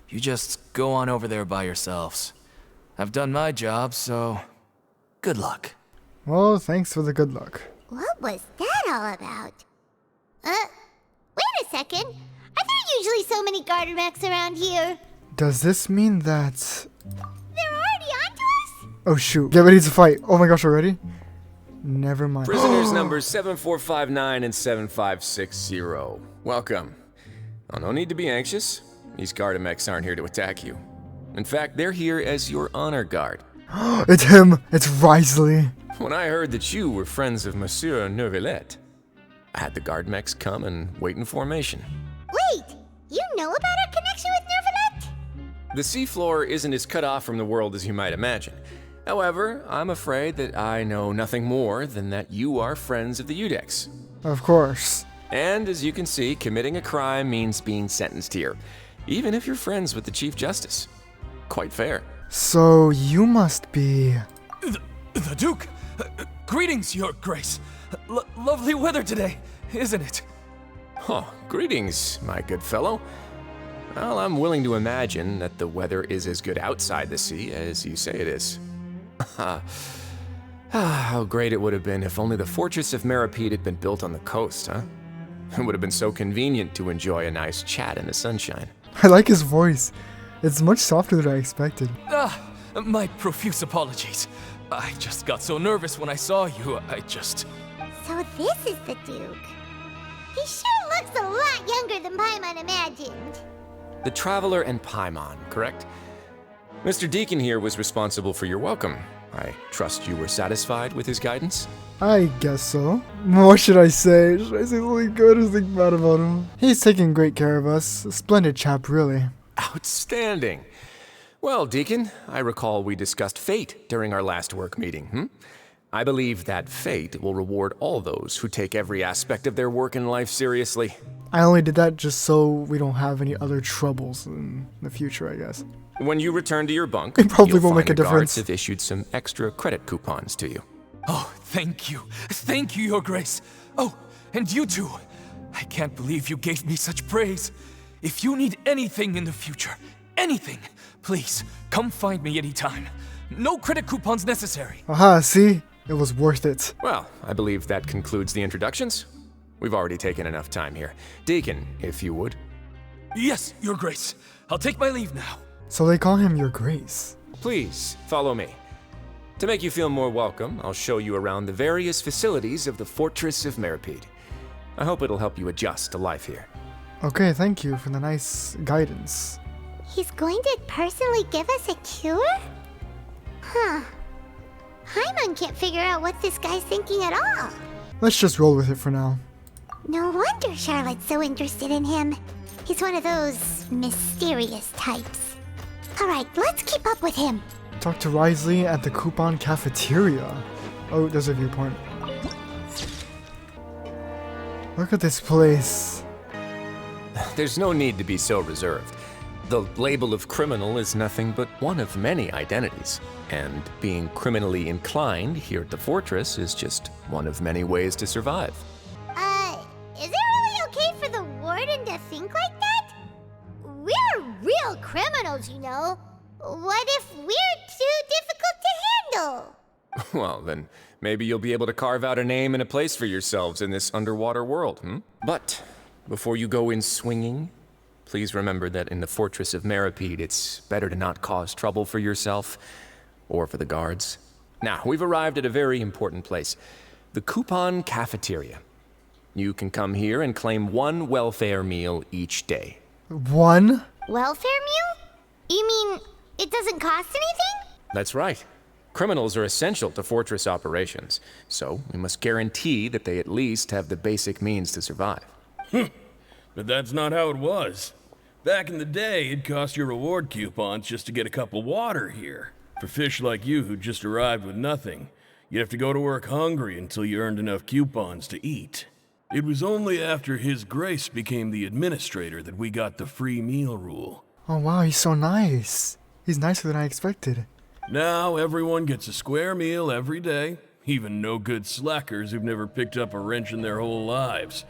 you just go on over there by yourselves. I've done my job, so good luck. Well, thanks for the good luck. What was that all about? Wait a second. Are there usually so many garter mechs around here? Does this mean that... They're already onto us? Oh shoot, get ready to fight. Oh my gosh, already? Never mind. Prisoners numbers 7459 and 7560. Welcome. Oh, no need to be anxious. These Gardamex aren't here to attack you. In fact, they're here as your honor guard. It's him! It's Risley! When I heard that you were friends of Monsieur Neuvillette, I had the Gardamex come and wait in formation. Wait! You know about our connection with Neuvillette? The seafloor isn't as cut off from the world as you might imagine. However, I'm afraid that I know nothing more than that you are friends of the Udex. Of course. And as you can see, committing a crime means being sentenced here, even if you're friends with the Chief Justice. Quite fair. So you must be... The Duke! Greetings, Your Grace. Lovely weather today, isn't it? Oh, greetings, my good fellow. Well, I'm willing to imagine that the weather is as good outside the sea as you say it is. How great it would have been if only the Fortress of Meropide had been built on the coast, huh? It would have been so convenient to enjoy a nice chat in the sunshine. I like his voice. It's much softer than I expected. My profuse apologies. I just got so nervous when I saw you, So this is the Duke. He sure looks a lot younger than Paimon imagined. The Traveler and Paimon, correct? Mr. Deacon here was responsible for your welcome. I trust you were satisfied with his guidance? I guess so. What should I say? Should I say something good or something bad about him? He's taking great care of us. A splendid chap, really. Outstanding. Well, Deacon, I recall we discussed fate during our last work meeting, I believe that fate will reward all those who take every aspect of their work in life seriously. I only did that just so we don't have any other troubles in the future, I guess. When you return to your bunk, it probably you'll won't find make a the guards difference. have issued some extra credit coupons to you. Oh, thank you. Thank you, Your Grace. Oh, and you too. I can't believe you gave me such praise. If you need anything in the future, anything, please, come find me anytime. No credit coupons necessary. Aha, see? It was worth it. Well, I believe that concludes the introductions. We've already taken enough time here. Deacon, if you would. Yes, Your Grace. I'll take my leave now. So they call him Your Grace. Please, follow me. To make you feel more welcome, I'll show you around the various facilities of the Fortress of Meropide. I hope it'll help you adjust to life here. Okay, thank you for the nice guidance. He's going to personally give us a cure? Huh. Paimon can't figure out what this guy's thinking at all. Let's just roll with it for now. No wonder Charlotte's so interested in him. He's one of those mysterious types. Alright, let's keep up with him. Talk to Risley at the Coupon Cafeteria. Oh, there's a viewpoint. Look at this place. There's no need to be so reserved. The label of criminal is nothing but one of many identities, and being criminally inclined here at the fortress is just one of many ways to survive. Is it really okay for the warden to think like that? We're real criminals, you know. What if we're too difficult to handle? Well, then maybe you'll be able to carve out a name and a place for yourselves in this underwater world, But before you go in swinging, please remember that in the Fortress of Meropide, it's better to not cause trouble for yourself or for the guards. Now, we've arrived at a very important place, the Coupon Cafeteria. You can come here and claim one welfare meal each day. One? Welfare meal? You mean it doesn't cost anything? That's right. Criminals are essential to fortress operations, so we must guarantee that they at least have the basic means to survive. But that's not how it was. Back in the day, it cost your reward coupons just to get a cup of water here. For fish like you who just arrived with nothing, you'd have to go to work hungry until you earned enough coupons to eat. It was only after His Grace became the administrator that we got the free meal rule. Oh wow, he's so nice. He's nicer than I expected. Now everyone gets a square meal every day, even no-good slackers who've never picked up a wrench in their whole lives.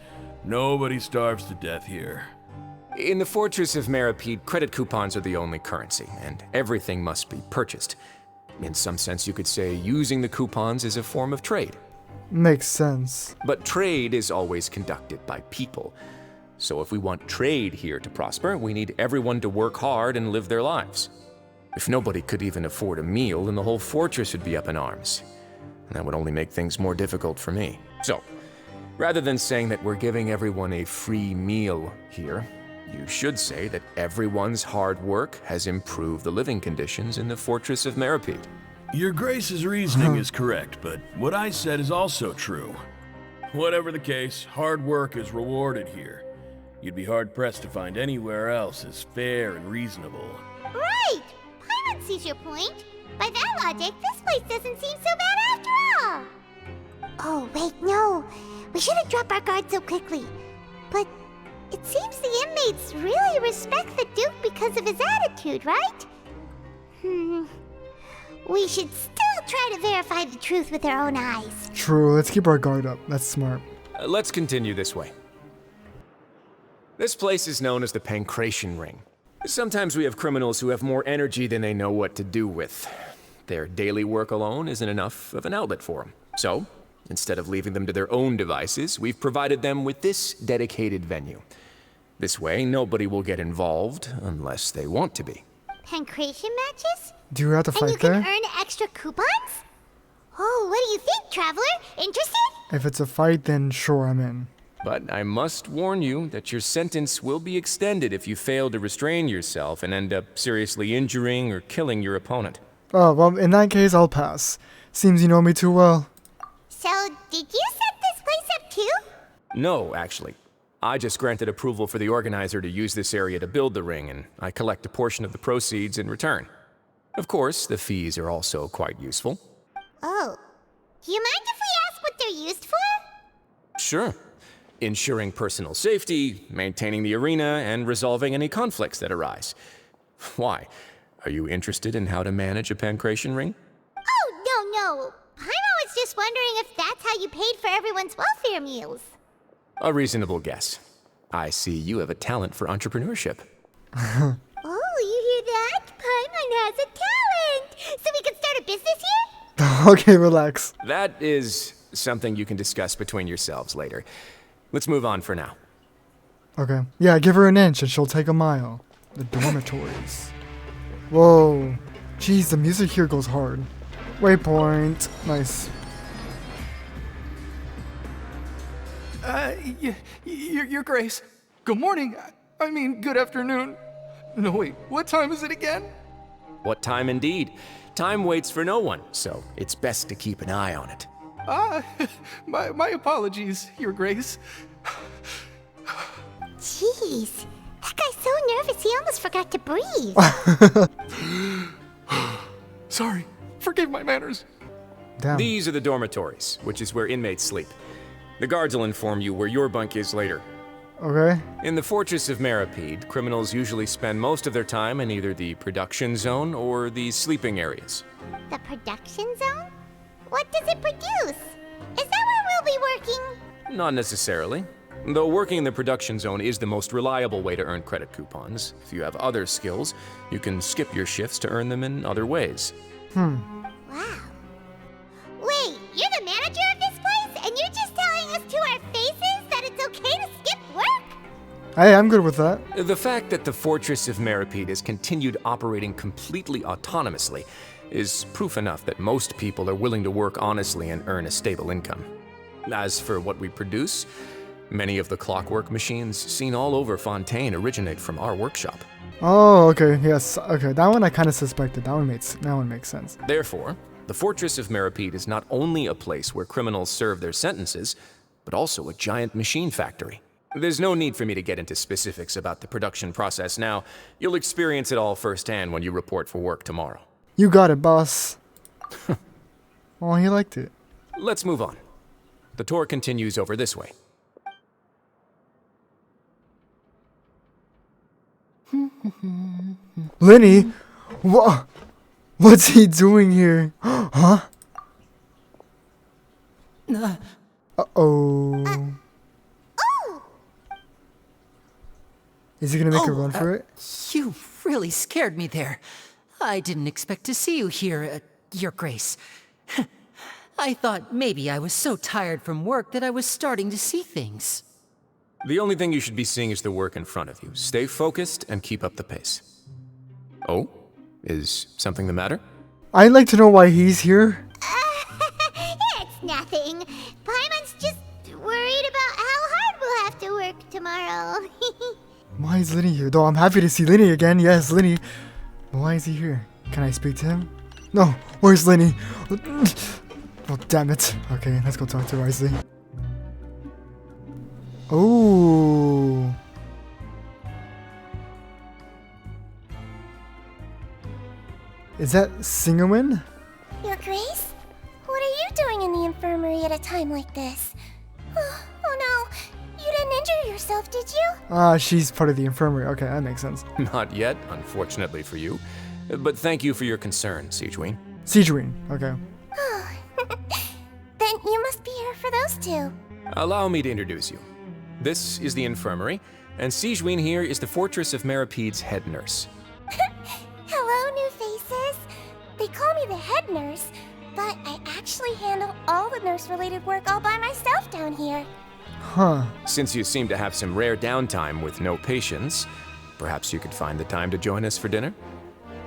Nobody starves to death here. In the Fortress of Meropide, credit coupons are the only currency, and everything must be purchased. In some sense, you could say using the coupons is a form of trade. Makes sense. But trade is always conducted by people. So if we want trade here to prosper, we need everyone to work hard and live their lives. If nobody could even afford a meal, then the whole fortress would be up in arms. And that would only make things more difficult for me. So, rather than saying that we're giving everyone a free meal here, you should say that everyone's hard work has improved the living conditions in the Fortress of Meropide. Your Grace's reasoning is correct, but what I said is also true. Whatever the case, hard work is rewarded here. You'd be hard-pressed to find anywhere else as fair and reasonable. Right! Paimon sees your point. By that logic, this place doesn't seem so bad after all. Oh, wait, no. We shouldn't drop our guard so quickly. But it seems the inmates really respect the Duke because of his attitude, right? We should still try to verify the truth with our own eyes. True, let's keep our guard up. That's smart. Let's continue this way. This place is known as the Pancration Ring. Sometimes we have criminals who have more energy than they know what to do with. Their daily work alone isn't enough of an outlet for them. So, instead of leaving them to their own devices, we've provided them with this dedicated venue. This way, nobody will get involved unless they want to be. Pancration matches? Do you have to And fight you can there? earn extra coupons? Oh, what do you think, Traveler? Interested? If it's a fight, then sure, I'm in. But I must warn you that your sentence will be extended if you fail to restrain yourself and end up seriously injuring or killing your opponent. Oh, well, in that case, I'll pass. Seems you know me too well. So, did you set this place up too? No, actually. I just granted approval for the organizer to use this area to build the ring, and I collect a portion of the proceeds in return. Of course, the fees are also quite useful. Oh. Do you mind if we ask what they're used for? Sure. Ensuring personal safety, maintaining the arena, and resolving any conflicts that arise. Why? Are you interested in how to manage a pancration ring? Oh, no. Paimon was just wondering if that's how you paid for everyone's welfare meals. A reasonable guess. I see you have a talent for entrepreneurship. Oh, you hear that? Paimon has a talent! So we can start a business here? Okay, relax. That is something you can discuss between yourselves later. Let's move on for now. Okay. Yeah, give her an inch and she'll take a mile. The dormitories. Whoa. Jeez, the music here goes hard. Waypoint. Nice. Your Grace. Good morning. I mean, good afternoon. No, wait, what time is it again? What time indeed? Time waits for no one, so it's best to keep an eye on it. My apologies, Your Grace. Jeez, that guy's so nervous he almost forgot to breathe. Sorry, forgive my manners. Damn. These are the dormitories, which is where inmates sleep. The guards will inform you where your bunk is later. Okay. In the Fortress of Meropide, criminals usually spend most of their time in either the production zone or the sleeping areas. The production zone? What does it produce? Is that where we'll be working? Not necessarily. Though working in the production zone is the most reliable way to earn credit coupons, if you have other skills, you can skip your shifts to earn them in other ways. Wow. Wait, you're the manager of this place? And you're just telling us to our faces that it's okay to skip work? Hey, I'm good with that. The fact that the Fortress of Meropide has continued operating completely autonomously is proof enough that most people are willing to work honestly and earn a stable income. As for what we produce, many of the clockwork machines seen all over Fontaine originate from our workshop. Oh, okay, yes, okay. That one I kind of suspected. That one makes sense. Therefore, the Fortress of Meropide is not only a place where criminals serve their sentences, but also a giant machine factory. There's no need for me to get into specifics about the production process now. You'll experience it all firsthand when you report for work tomorrow. You got it, boss. Oh, he liked it. Let's move on. The tour continues over this way. Lenny? What's he doing here? Huh? Uh-oh. Is he gonna make a run for it? You really scared me there. I didn't expect to see you here, Your Grace. I thought maybe I was so tired from work that I was starting to see things. The only thing you should be seeing is the work in front of you. Stay focused and keep up the pace. Oh? Is something the matter? I'd like to know why he's here. It's nothing. Paimon's just worried about how hard we'll have to work tomorrow. Why is Lenny here? Though I'm happy to see Lenny again. Yes, Lenny. Why is he here? Can I speak to him? No. Where's Lenny? Oh, damn it. Okay, let's go talk to Risley. Oh. Is that Singerman? Your Grace? What are you doing in the infirmary at a time like this? Oh no, you didn't injure yourself, did you? She's part of the infirmary. Okay, that makes sense. Not yet, unfortunately for you. But thank you for your concern, Sigewinne. Sigewinne, okay. Then you must be here for those two. Allow me to introduce you. This is the infirmary, and Sigewinne here is the Fortress of Meropide's head nurse. Hello, new faces. They call me the head nurse, but I actually handle all the nurse-related work all by myself down here. Huh. Since you seem to have some rare downtime with no patients, perhaps you could find the time to join us for dinner?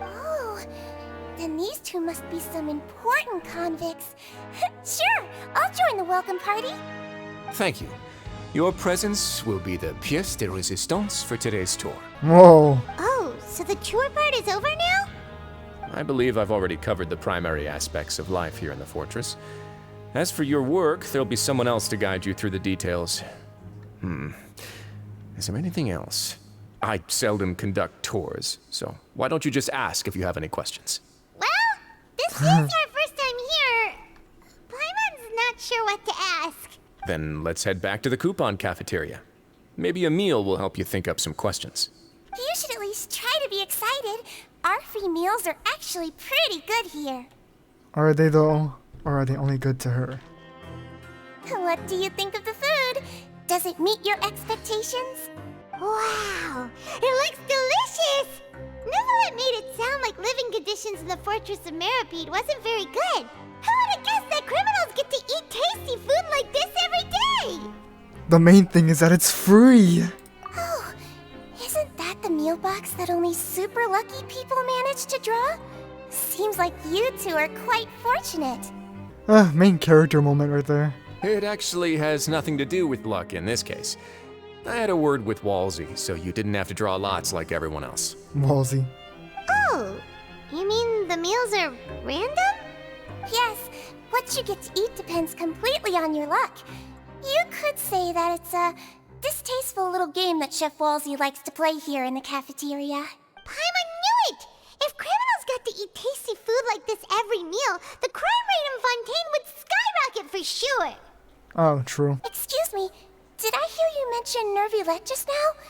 Oh, then these two must be some important convicts. Sure, I'll join the welcome party. Thank you. Your presence will be the pièce de résistance for today's tour. Whoa. Oh, so the tour part is over now? I believe I've already covered the primary aspects of life here in the fortress. As for your work, there'll be someone else to guide you through the details. Is there anything else? I seldom conduct tours, so why don't you just ask if you have any questions? Well, this is our first time here. Paimon's not sure what to ask. Then let's head back to the coupon cafeteria. Maybe a meal will help you think up some questions. You should at least try to be excited. Our free meals are actually pretty good here. Are they though? Or are they only good to her? What do you think of the food? Does it meet your expectations? Wow, it looks delicious! Neuvillette made it sound like living conditions in the Fortress of Meropide wasn't very good. Who would have guessed that criminals get to eat tasty food like this every day? The main thing is that it's free. Oh, isn't that the meal box that only super lucky people manage to draw? Seems like you two are quite fortunate. Main character moment right there. It actually has nothing to do with luck in this case. I had a word with Wolsey, so you didn't have to draw lots like everyone else. Wolsey. Oh, you mean the meals are random? Yes, what you get to eat depends completely on your luck. You could say that it's a distasteful little game that Chef Wolsey likes to play here in the cafeteria. Paimon knew it! If criminals got to eat tasty food like this every meal, the crime rate in Fontaine would skyrocket for sure! Oh, true. Excuse me, did I hear you mention Neuvillette just now?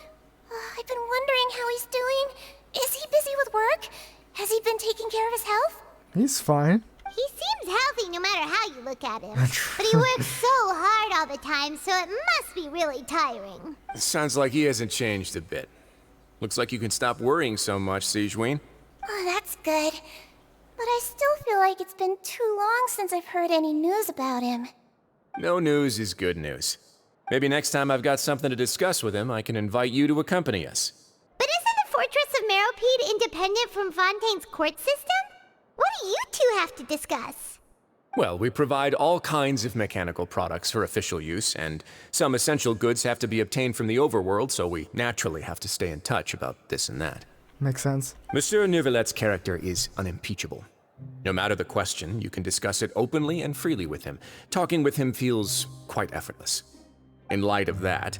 I've been wondering how he's doing. Is he busy with work? Has he been taking care of his health? He's fine. He seems healthy no matter how you look at him. But he works so hard all the time, so it must be really tiring. Sounds like he hasn't changed a bit. Looks like you can stop worrying so much, Sigewinne. Oh, that's good. But I still feel like it's been too long since I've heard any news about him. No news is good news. Maybe next time I've got something to discuss with him, I can invite you to accompany us. But isn't the Fortress of Meropide independent from Fontaine's court system? What do you two have to discuss? Well, we provide all kinds of mechanical products for official use, and some essential goods have to be obtained from the overworld, so we naturally have to stay in touch about this and that. Makes sense. Monsieur Neuvillette's character is unimpeachable. No matter the question, you can discuss it openly and freely with him. Talking with him feels quite effortless. In light of that,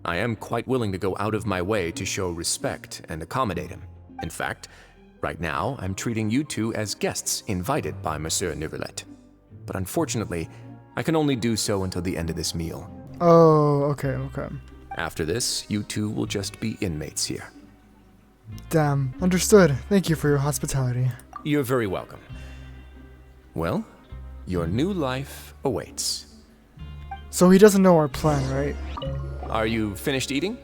I am quite willing to go out of my way to show respect and accommodate him. In fact, right now, I'm treating you two as guests invited by Monsieur Neuvillette. But unfortunately, I can only do so until the end of this meal. Oh, okay. After this, you two will just be inmates here. Damn. Understood. Thank you for your hospitality. You're very welcome. Well, your new life awaits. So he doesn't know our plan, right? Are you finished eating?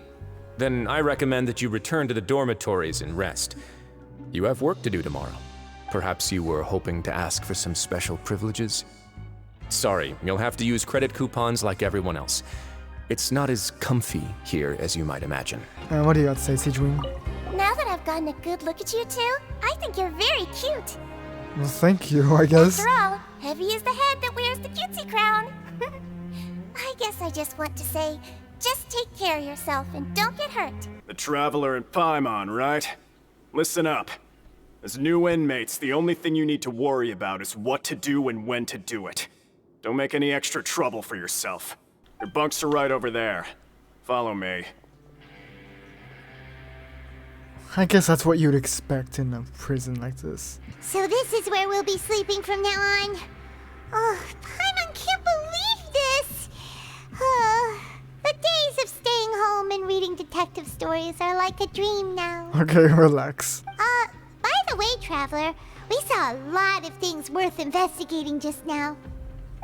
Then I recommend that you return to the dormitories and rest. You have work to do tomorrow. Perhaps you were hoping to ask for some special privileges? Sorry, you'll have to use credit coupons like everyone else. It's not as comfy here as you might imagine. What do you got to say, Sigewinne? Now that I've gotten a good look at you two, I think you're very cute. Well, thank you, I guess. After all, heavy is the head that wears the cutesy crown. I guess I just want to say, just take care of yourself and don't get hurt. The Traveler and Paimon, right? Listen up. As new inmates, the only thing you need to worry about is what to do and when to do it. Don't make any extra trouble for yourself. Your bunks are right over there. Follow me. I guess that's what you'd expect in a prison like this. So this is where we'll be sleeping from now on. Oh, Paimon can't believe this! The days of staying home and reading detective stories are like a dream now. Okay, relax. By the way, Traveler, we saw a lot of things worth investigating just now.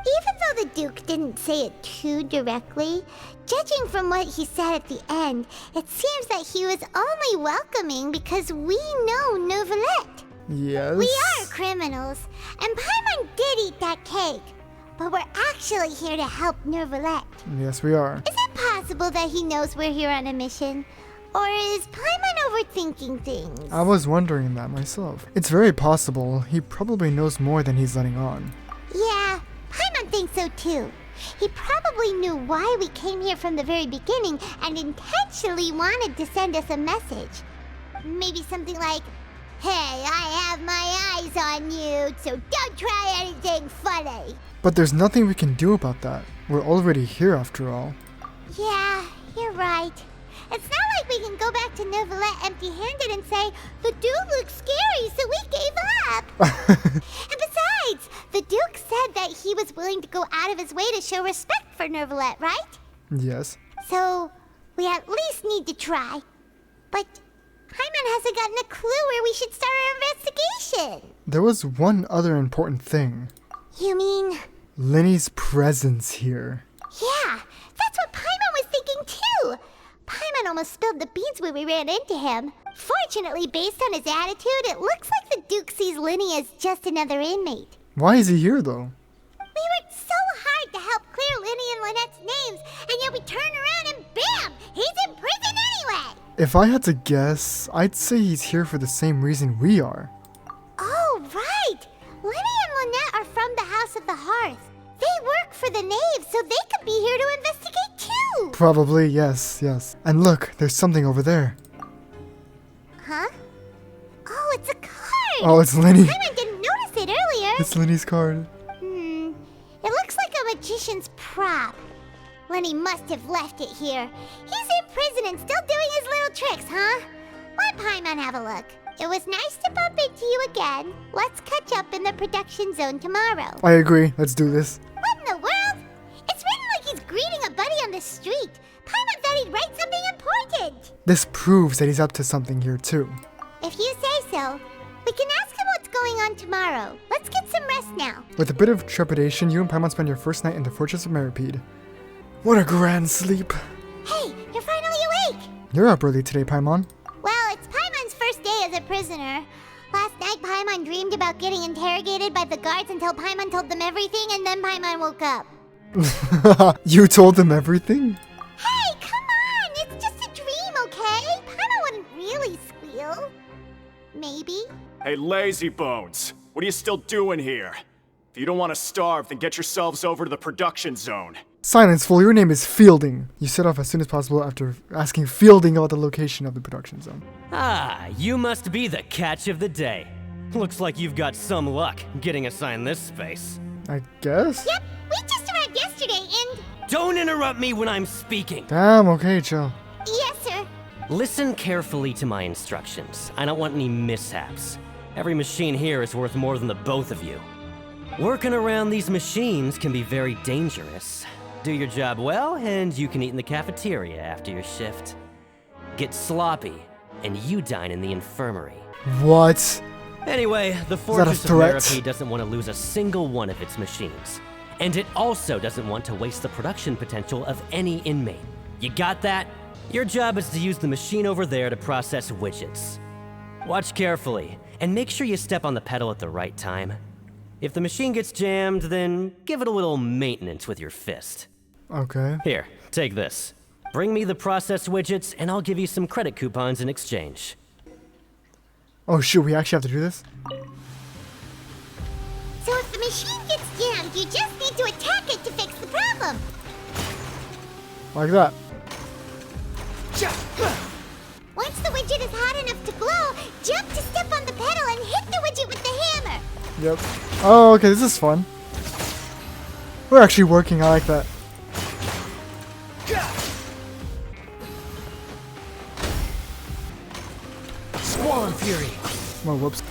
Even though the Duke didn't say it too directly, judging from what he said at the end, it seems that he was only welcoming because we know Neuvillette. Yes? We are criminals, and Paimon did eat that cake. But we're actually here to help Neuvillette. Yes, we are. Is it possible that he knows we're here on a mission? Or is Paimon overthinking things? I was wondering that myself. It's very possible. He probably knows more than he's letting on. Yeah, Paimon thinks so too. He probably knew why we came here from the very beginning and intentionally wanted to send us a message. Maybe something like, "Hey, I have my eyes on you, so don't try anything funny." But there's nothing we can do about that. We're already here after all. Yeah, you're right. It's not like we can go back to Neuvillette empty-handed and say, "The Duke looks scary, so we gave up." And besides, the Duke said that he was willing to go out of his way to show respect for Neuvillette, right? Yes. So, we at least need to try. But Paimon hasn't gotten a clue where we should start our investigation. There was one other important thing. You mean? Lyney's presence here. Yeah, that's what Paimon was thinking too. Paimon almost spilled the beans when we ran into him. Fortunately, based on his attitude, it looks like the Duke sees Lyney as just another inmate. Why is he here, though? We worked so hard to help clear Lyney and Lynette's names, and yet we turn around and bam! He's in prison anyway! If I had to guess, I'd say he's here for the same reason we are. Oh, right! Lyney and Lynette are from the House of the Hearth. They work for the Knave so they could be here to investigate too. Probably, yes. And look, there's something over there. Huh? Oh, it's a card! Oh, it's Lenny. Paimon didn't notice it earlier. It's Lenny's card. It looks like a magician's prop. Lenny must have left it here. He's in prison and still doing his little tricks, huh? Let Paimon have a look. It was nice to bump into you again. Let's catch up in the production zone tomorrow. I agree. Let's do this. What in the world? It's written like he's greeting a buddy on the street. Paimon thought he'd write something important. This proves that he's up to something here too. If you say so. We can ask him what's going on tomorrow. Let's get some rest now. With a bit of trepidation, you and Paimon spend your first night in the Fortress of Meropide. What a grand sleep. Hey, you're finally awake. You're up early today, Paimon. Well, it's Paimon's first day as a prisoner. Last night, Paimon dreamed about getting interrogated by the guards until Paimon told them everything, and then Paimon woke up. You told them everything? Hey, come on! It's just a dream, okay? Paimon wouldn't really squeal. Maybe. Hey, lazy bones. What are you still doing here? If you don't want to starve, then get yourselves over to the production zone. Silence, fool. Your name is Fielding. You set off as soon as possible after asking Fielding about the location of the production zone. Ah, you must be the catch of the day. Looks like you've got some luck getting assigned this space. I guess? Yep, we just arrived yesterday and... Don't interrupt me when I'm speaking. Damn, okay, chill. Yes, sir. Listen carefully to my instructions. I don't want any mishaps. Every machine here is worth more than the both of you. Working around these machines can be very dangerous. Do your job well, and you can eat in the cafeteria after your shift. Get sloppy, and you dine in the infirmary. What? Anyway, the Fortress of Meropide doesn't want to lose a single one of its machines. And it also doesn't want to waste the production potential of any inmate. You got that? Your job is to use the machine over there to process widgets. Watch carefully, and make sure you step on the pedal at the right time. If the machine gets jammed, then give it a little maintenance with your fist. Okay. Here, take this. Bring me the processed widgets, and I'll give you some credit coupons in exchange. Oh shoot, we actually have to do this? So if the machine gets jammed, you just need to attack it to fix the problem. Like that. Once the widget is hot enough to glow, jump to step on the pedal and hit the widget with the hammer. Yep. Oh, okay, this is fun. We're actually working, I like that. Squall and Fury. Oh, whoops.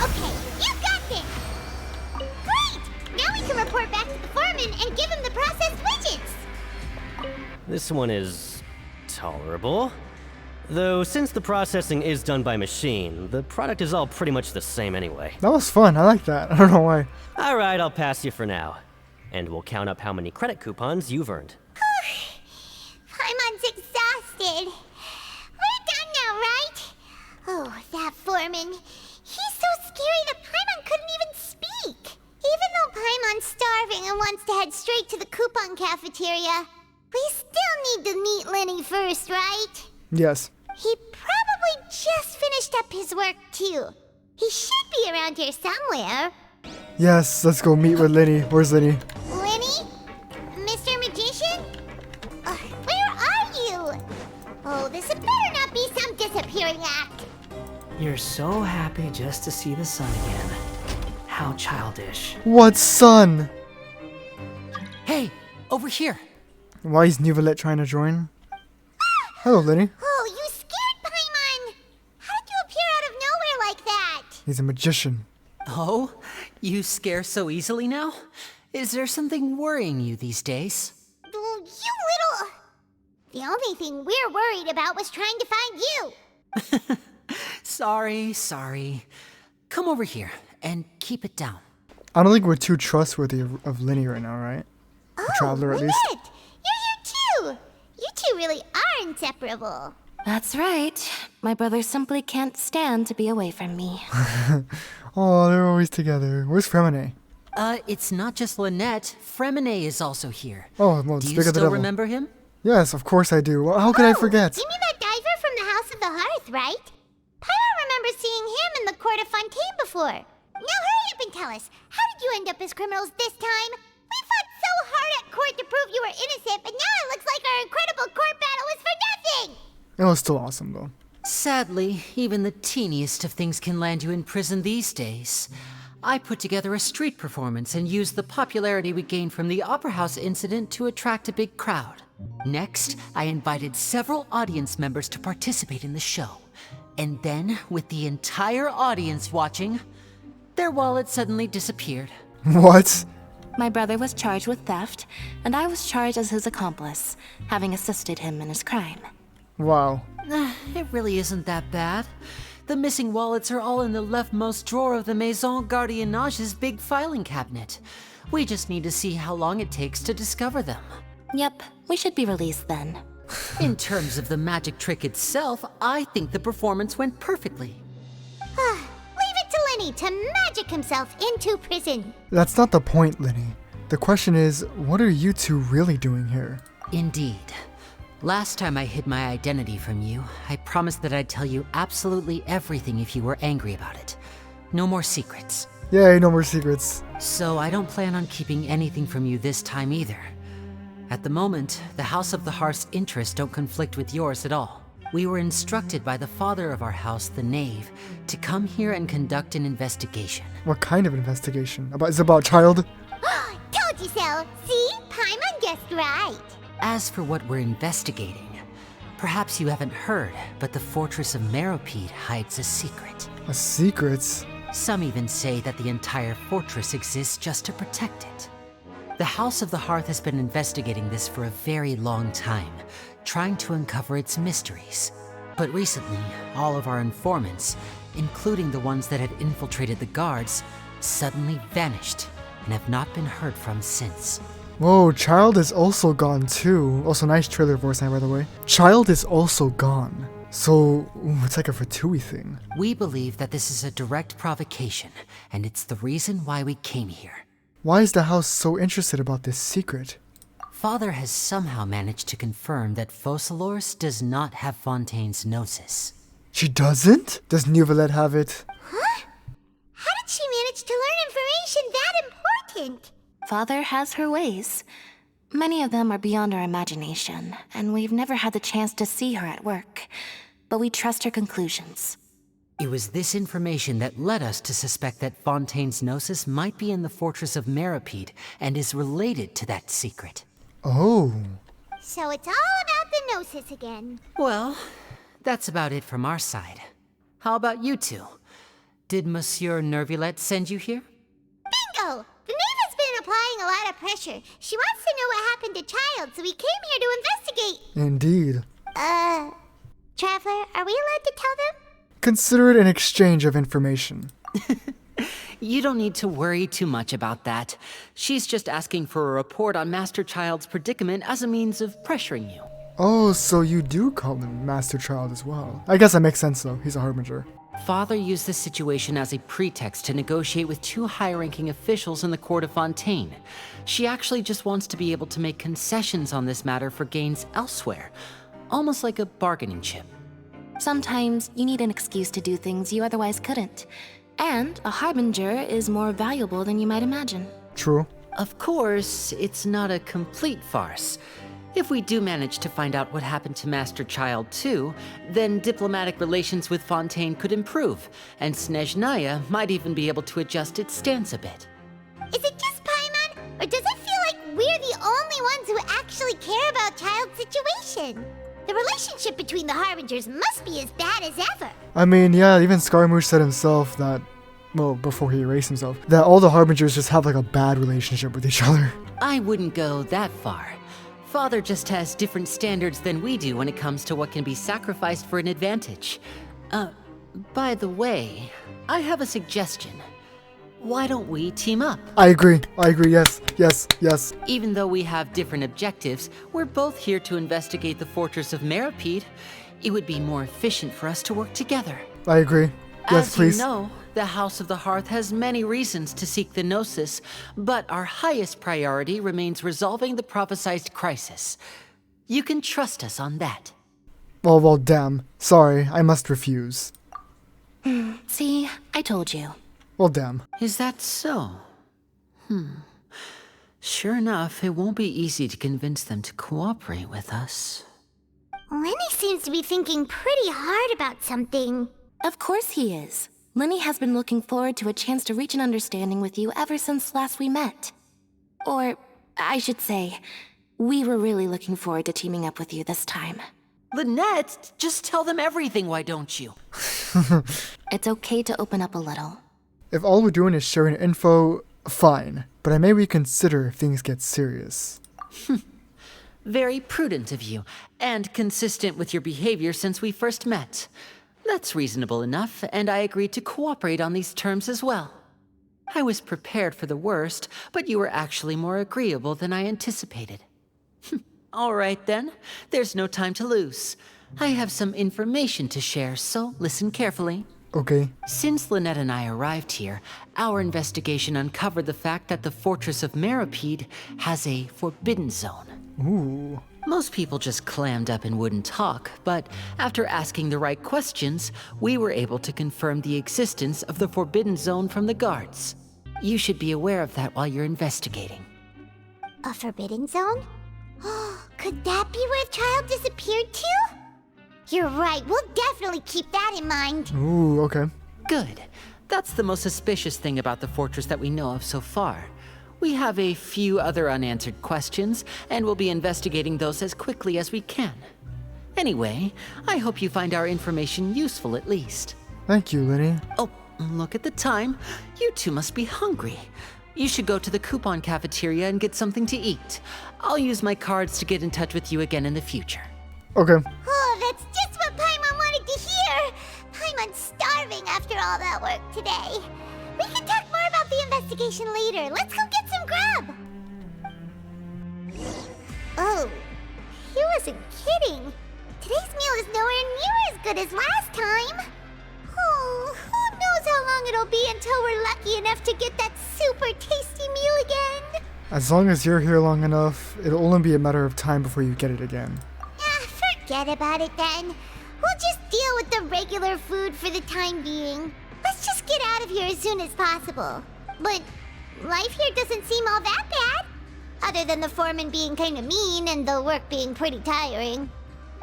Okay, you got this! Great! Now we can report back to the foreman and give him the processed widgets! This one is tolerable. Though, since the processing is done by machine, the product is all pretty much the same anyway. That was fun, I like that. I don't know why. Alright, I'll pass you for now. And we'll count up how many credit coupons you've earned. Paimon's exhausted. We're done now, right? Oh, that foreman. He's so scary that Paimon couldn't even speak. Even though Paimon's starving and wants to head straight to the coupon cafeteria, we still need to meet Lenny first, right? Yes. He probably just finished up his work, too. He should be around here somewhere. Yes, let's go meet with Lenny. Where's Lenny? Lenny? Mr. Magician? Where are you? Oh, this better not be some disappearing act. You're so happy just to see the sun again. How childish. What son? Hey, over here. Why is Neuvillette trying to join? Hello, Lenny. Oh, you scared Paimon! How did you appear out of nowhere like that? He's a magician. Oh, you scare so easily now? Is there something worrying you these days? You little... The only thing we're worried about was trying to find you. Sorry. Come over here and keep it down. I don't think we're too trustworthy of Lenny right now, right? The Traveler, at least. You're here too! You two really are inseparable. That's right. My brother simply can't stand to be away from me. Oh, they're always together. Where's Fremine? It's not just Lynette. Fremine is also here. Oh, well, Do speak you of the still devil. remember him? Yes, of course I do. Well, how could I forget? You mean that diver from the House of the Hearth, right? Paimon remembers seeing him in the court of Fontaine before. Now hurry up and tell us, how did you end up as criminals this time? We fought so hard at court to prove you were innocent, but now it looks like our incredible court battle was for nothing! It was still awesome, though. Sadly, even the teeniest of things can land you in prison these days. I put together a street performance and used the popularity we gained from the Opera House incident to attract a big crowd. Next, I invited several audience members to participate in the show. And then, with the entire audience watching, their wallet suddenly disappeared. What? My brother was charged with theft, and I was charged as his accomplice, having assisted him in his crime. Wow. It really isn't that bad. The missing wallets are all in the leftmost drawer of the Maison Gardiennage's big filing cabinet. We just need to see how long it takes to discover them. Yep, we should be released then. In terms of the magic trick itself, I think the performance went perfectly. Leave it to Lenny to magic himself into prison. That's not the point, Lenny. The question is, what are you two really doing here? Indeed. Last time I hid my identity from you, I promised that I'd tell you absolutely everything if you were angry about it. No more secrets. Yay, no more secrets. So I don't plan on keeping anything from you this time either. At the moment, the House of the Hearth's interests don't conflict with yours at all. We were instructed by the father of our house, the Knave, to come here and conduct an investigation. What kind of investigation? Is it about Childe? Told you so. See? Paimon guessed right. As for what we're investigating, perhaps you haven't heard, but the Fortress of Meropide hides a secret. A secret? Some even say that the entire fortress exists just to protect it. The House of the Hearth has been investigating this for a very long time, trying to uncover its mysteries. But recently, all of our informants, including the ones that had infiltrated the guards, suddenly vanished and have not been heard from since. Whoa, Childe is also gone too. Also, nice trailer voice line, by the way. Childe is also gone. So, it's like a Fatui thing. We believe that this is a direct provocation, and it's the reason why we came here. Why is the house so interested about this secret? Father has somehow managed to confirm that Focalors does not have Fontaine's gnosis. She doesn't? Does Neuvillette have it? Huh? How did she manage to learn information that important? Father has her ways. Many of them are beyond our imagination, and we've never had the chance to see her at work. But we trust her conclusions. It was this information that led us to suspect that Fontaine's gnosis might be in the Fortress of Meropide and is related to that secret. Oh. So it's all about the gnosis again. Well, that's about it from our side. How about you two? Did Monsieur Neuvillette send you here? Bingo! The Knave has been applying a lot of pressure. She wants to know what happened to Childe, so we came here to investigate. Indeed. Traveler, are we allowed to tell them? Consider it an exchange of information. You don't need to worry too much about that. She's just asking for a report on Master Childe's predicament as a means of pressuring you. Oh, so you do call him Master Childe as well. I guess that makes sense though, he's a harbinger. Father used this situation as a pretext to negotiate with two high-ranking officials in the court of Fontaine. She actually just wants to be able to make concessions on this matter for gains elsewhere, almost like a bargaining chip. Sometimes you need an excuse to do things you otherwise couldn't. And a harbinger is more valuable than you might imagine. True. Of course, it's not a complete farce. If we do manage to find out what happened to Master Childe too, then diplomatic relations with Fontaine could improve, and Snezhnaya might even be able to adjust its stance a bit. Is it just Paimon, or does it feel like we're the only ones who actually care about Childe's situation? The relationship between the Harbingers must be as bad as ever. I mean, yeah, even Scaramouche said himself that, well, before he erased himself, that all the Harbingers just have like a bad relationship with each other. I wouldn't go that far. Father just has different standards than we do when it comes to what can be sacrificed for an advantage. By the way, I have a suggestion. Why don't we team up? I agree, yes. Even though we have different objectives, we're both here to investigate the Fortress of Meropide. It would be more efficient for us to work together. I agree. Yes, please. As you know, the House of the Hearth has many reasons to seek the Gnosis, but our highest priority remains resolving the prophesized crisis. You can trust us on that. Well, damn. Sorry, I must refuse. See, I told you. Well, damn. Is that so? Sure enough, it won't be easy to convince them to cooperate with us. Lenny seems to be thinking pretty hard about something. Of course he is. Lenny has been looking forward to a chance to reach an understanding with you ever since last we met. Or, I should say, we were really looking forward to teaming up with you this time. Lynette, just tell them everything, why don't you? It's okay to open up a little. If all we're doing is sharing info, fine. But I may reconsider if things get serious. Very prudent of you, and consistent with your behavior since we first met. That's reasonable enough, and I agreed to cooperate on these terms as well. I was prepared for the worst, but you were actually more agreeable than I anticipated. All right then, there's no time to lose. I have some information to share, so listen carefully. Okay. Since Lynette and I arrived here, our investigation uncovered the fact that the Fortress of Meropide has a forbidden zone. Ooh. Most people just clammed up and wouldn't talk, but after asking the right questions, we were able to confirm the existence of the forbidden zone from the guards. You should be aware of that while you're investigating. A forbidden zone? Could that be where Childe disappeared to? You're right, we'll definitely keep that in mind. Ooh, okay. Good. That's the most suspicious thing about the fortress that we know of so far. We have a few other unanswered questions, and we'll be investigating those as quickly as we can. Anyway, I hope you find our information useful at least. Thank you, Lenny. Oh, look at the time. You two must be hungry. You should go to the coupon cafeteria and get something to eat. I'll use my cards to get in touch with you again in the future. Okay. Oh, that's just what Paimon wanted to hear! Paimon's starving after all that work today. We can talk more about the investigation later. Let's go get some grub! Oh, he wasn't kidding. Today's meal is nowhere near as good as last time. Oh, who knows how long it'll be until we're lucky enough to get that super tasty meal again. As long as you're here long enough, it'll only be a matter of time before you get it again. Forget about it then. We'll just deal with the regular food for the time being. Let's just get out of here as soon as possible. But life here doesn't seem all that bad. Other than the foreman being kinda mean and the work being pretty tiring.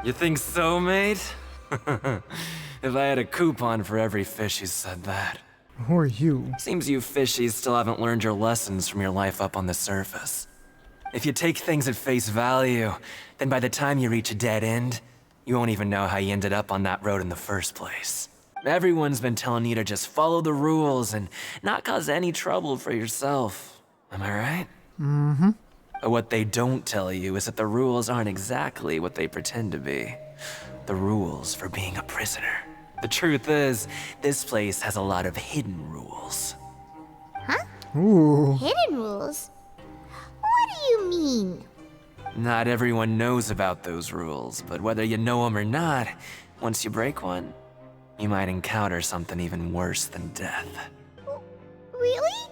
You think so, mate? If I had a coupon for every fish who said that. Who are you? Seems you fishies still haven't learned your lessons from your life up on the surface. If you take things at face value, then by the time you reach a dead end, you won't even know how you ended up on that road in the first place. Everyone's been telling you to just follow the rules and not cause any trouble for yourself. Am I right? Mm-hmm. But what they don't tell you is that the rules aren't exactly what they pretend to be. The rules for being a prisoner. The truth is, this place has a lot of hidden rules. Huh? Ooh. Hidden rules? What do you mean? Not everyone knows about those rules, but whether you know them or not, once you break one, you might encounter something even worse than death. Really?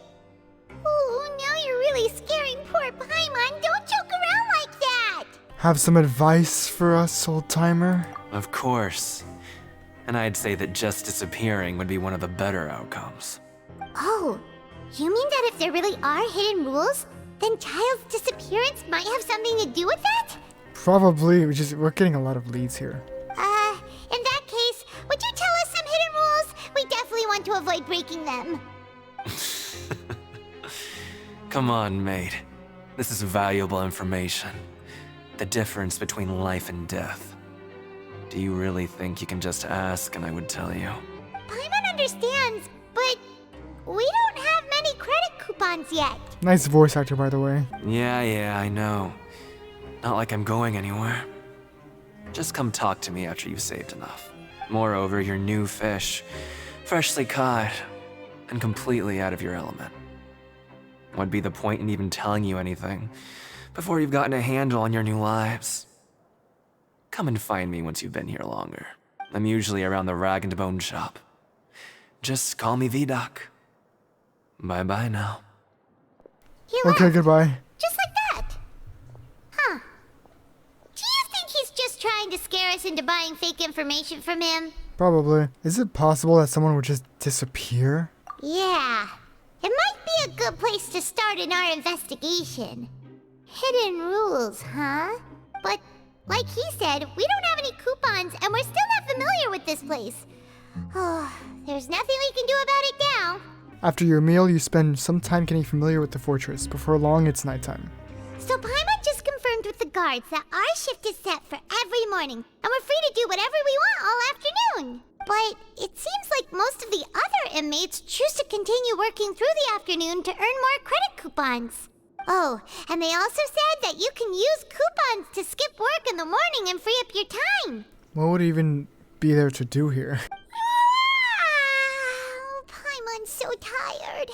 Oh, now you're really scaring poor Paimon. Don't joke around like that! Have some advice for us, old-timer? Of course. And I'd say that just disappearing would be one of the better outcomes. Oh, you mean that if there really are hidden rules, then Childe's disappearance might have something to do with that? Probably. We're getting a lot of leads here. In that case, would you tell us some hidden rules? We definitely want to avoid breaking them. Come on, mate. This is valuable information. The difference between life and death. Do you really think you can just ask and I would tell you? Paimon understands, but we don't have many credit coupons yet. Nice voice actor, by the way. Yeah, I know. Not like I'm going anywhere. Just come talk to me after you've saved enough. Moreover, you're new fish, freshly caught, and completely out of your element. What'd be the point in even telling you anything before you've gotten a handle on your new lives? Come and find me once you've been here longer. I'm usually around the rag and bone shop. Just call me Vidoc. Bye-bye now. Okay, goodbye. Just like that. Huh. Do you think he's just just trying to scare us into buying fake information from him. Probably. Is it possible that someone would just disappear? Yeah. It might be a good place to start in our investigation. Hidden rules, huh? But, like he said, we don't have any coupons and we're still not familiar with this place. Oh, there's nothing we can do about it now. After your meal, you spend some time getting familiar with the fortress. Before long, it's nighttime. So Paimon just confirmed with the guards that our shift is set for every morning, and we're free to do whatever we want all afternoon. But it seems like most of the other inmates choose to continue working through the afternoon to earn more credit coupons. Oh, and they also said that you can use coupons to skip work in the morning and free up your time. What would even be there to do here? Paimon's so tired.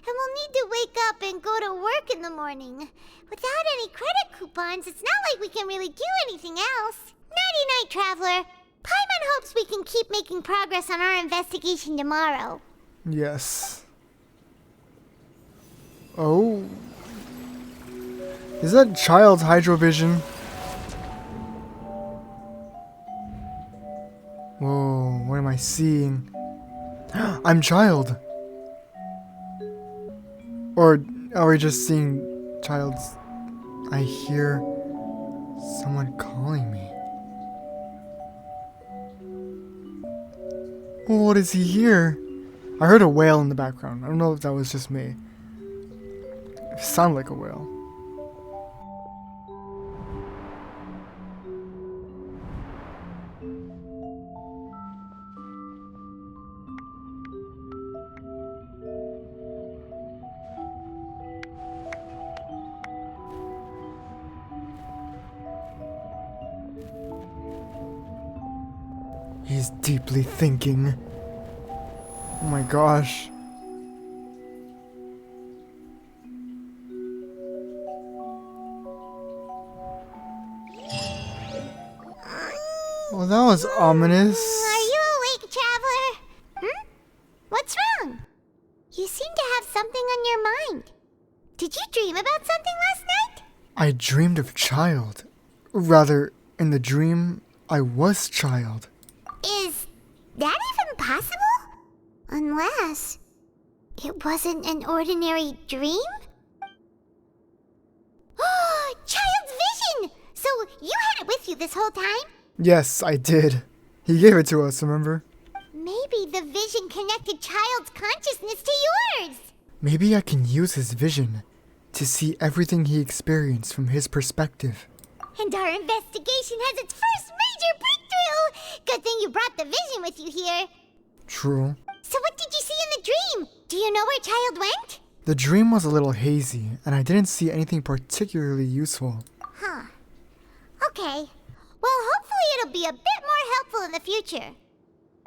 And we'll need to wake up and go to work in the morning. Without any credit coupons, it's not like we can really do anything else. Nighty-night, Traveler. Paimon hopes we can keep making progress on our investigation tomorrow. Yes. Oh. Is that Childe's hydrovision? Whoa, what am I seeing? I'm Childe. Or are we just seeing Childe's... I hear someone calling me. What is he here? I heard a whale in the background. I don't know if that was just me. It sounded like a whale. He's deeply thinking. Oh my gosh. Well, that was ominous. Are you awake, Traveler? What's wrong? You seem to have something on your mind. Did you dream about something last night? I dreamed of Childe. Rather, in the dream, I was Childe. Is that even possible? Unless it wasn't an ordinary dream? Oh, Childe's vision! So you had it with you this whole time? Yes, I did. He gave it to us, remember? Maybe the vision connected Childe's consciousness to yours. Maybe I can use his vision to see everything he experienced from his perspective. And our investigation has its first major breakthrough! Good thing you brought the vision with you here. True. So what did you see in the dream? Do you know where Childe went? The dream was a little hazy, and I didn't see anything particularly useful. Huh. Okay. Well, hopefully it'll be a bit more helpful in the future.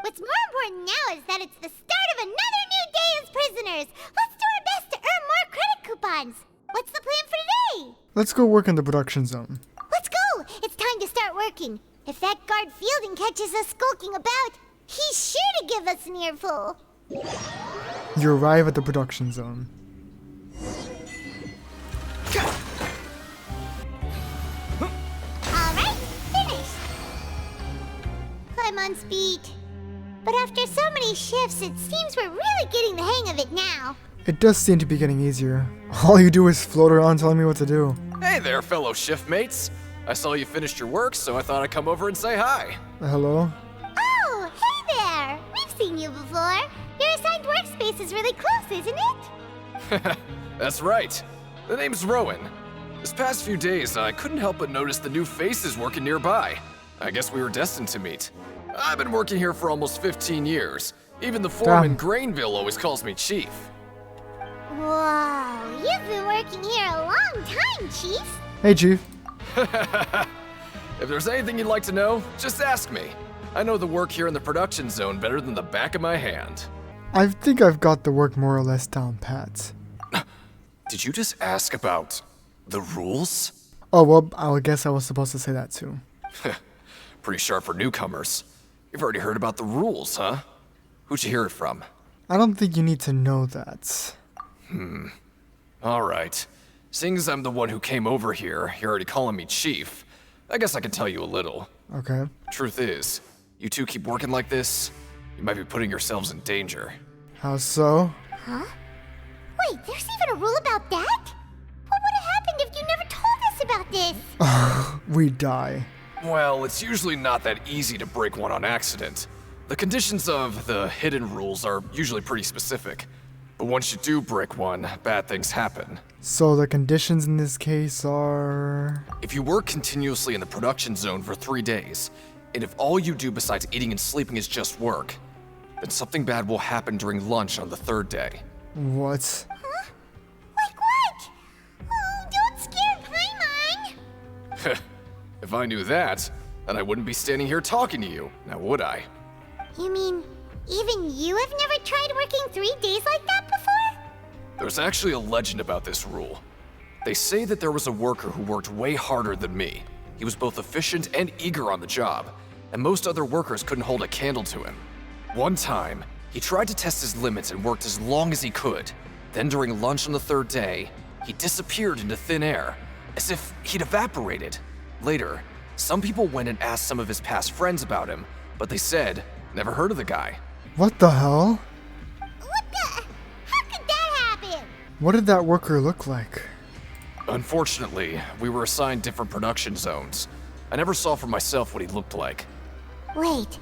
What's more important now is that it's the start of another new day as prisoners. Let's do our best to earn more credit coupons. What's the plan for today? Let's go work in the production zone. Let's go! It's time to start working. If that guard Fielding catches us skulking about, he's sure to give us an earful. You arrive at the production zone. Alright, finished. I'm on speed. But after so many shifts, it seems we're really getting the hang of it now. It does seem to be getting easier. All you do is float around telling me what to do. Hey there, fellow shift mates. I saw you finished your work, so I thought I'd come over and say hi. Hello? Oh, hey there! We've seen you before. Your assigned workspace is really close, isn't it? That's right. The name's Rowan. This past few days, I couldn't help but notice the new faces working nearby. I guess we were destined to meet. I've been working here for almost 15 years. Even the foreman Grainville always calls me Chief. Wow, you've been working here a long time, Chief. Hey, Chief. If there's anything you'd like to know, just ask me. I know the work here in the production zone better than the back of my hand. I think I've got the work more or less down pat. Did you just ask about the rules? Oh, well, I guess I was supposed to say that too. Pretty sharp for newcomers. You've already heard about the rules, huh? Who'd you hear it from? I don't think you need to know that. Alright. Seeing as I'm the one who came over here, you're already calling me Chief. I guess I can tell you a little. Okay. Truth is, you two keep working like this, you might be putting yourselves in danger. How so? Huh? Wait, there's even a rule about that? What would have happened if you never told us about this? We die. Well, it's usually not that easy to break one on accident. The conditions of the hidden rules are usually pretty specific. But once you do break one, bad things happen. So the conditions in this case are... If you work continuously in the production zone for 3 days, and if all you do besides eating and sleeping is just work, then something bad will happen during lunch on the 3rd day. What? Huh? Like what? Oh, don't scare Paimon! If I knew that, then I wouldn't be standing here talking to you, now would I? You mean, even you have never tried working 3 days like that before? There's actually a legend about this rule. They say that there was a worker who worked way harder than me. He was both efficient and eager on the job, and most other workers couldn't hold a candle to him. One time, he tried to test his limits and worked as long as he could. Then during lunch on the 3rd day, he disappeared into thin air, as if he'd evaporated. Later, some people went and asked some of his past friends about him, but they said, never heard of the guy. What the hell? What the? How could that happen? What did that worker look like? Unfortunately, we were assigned different production zones. I never saw for myself what he looked like. Wait,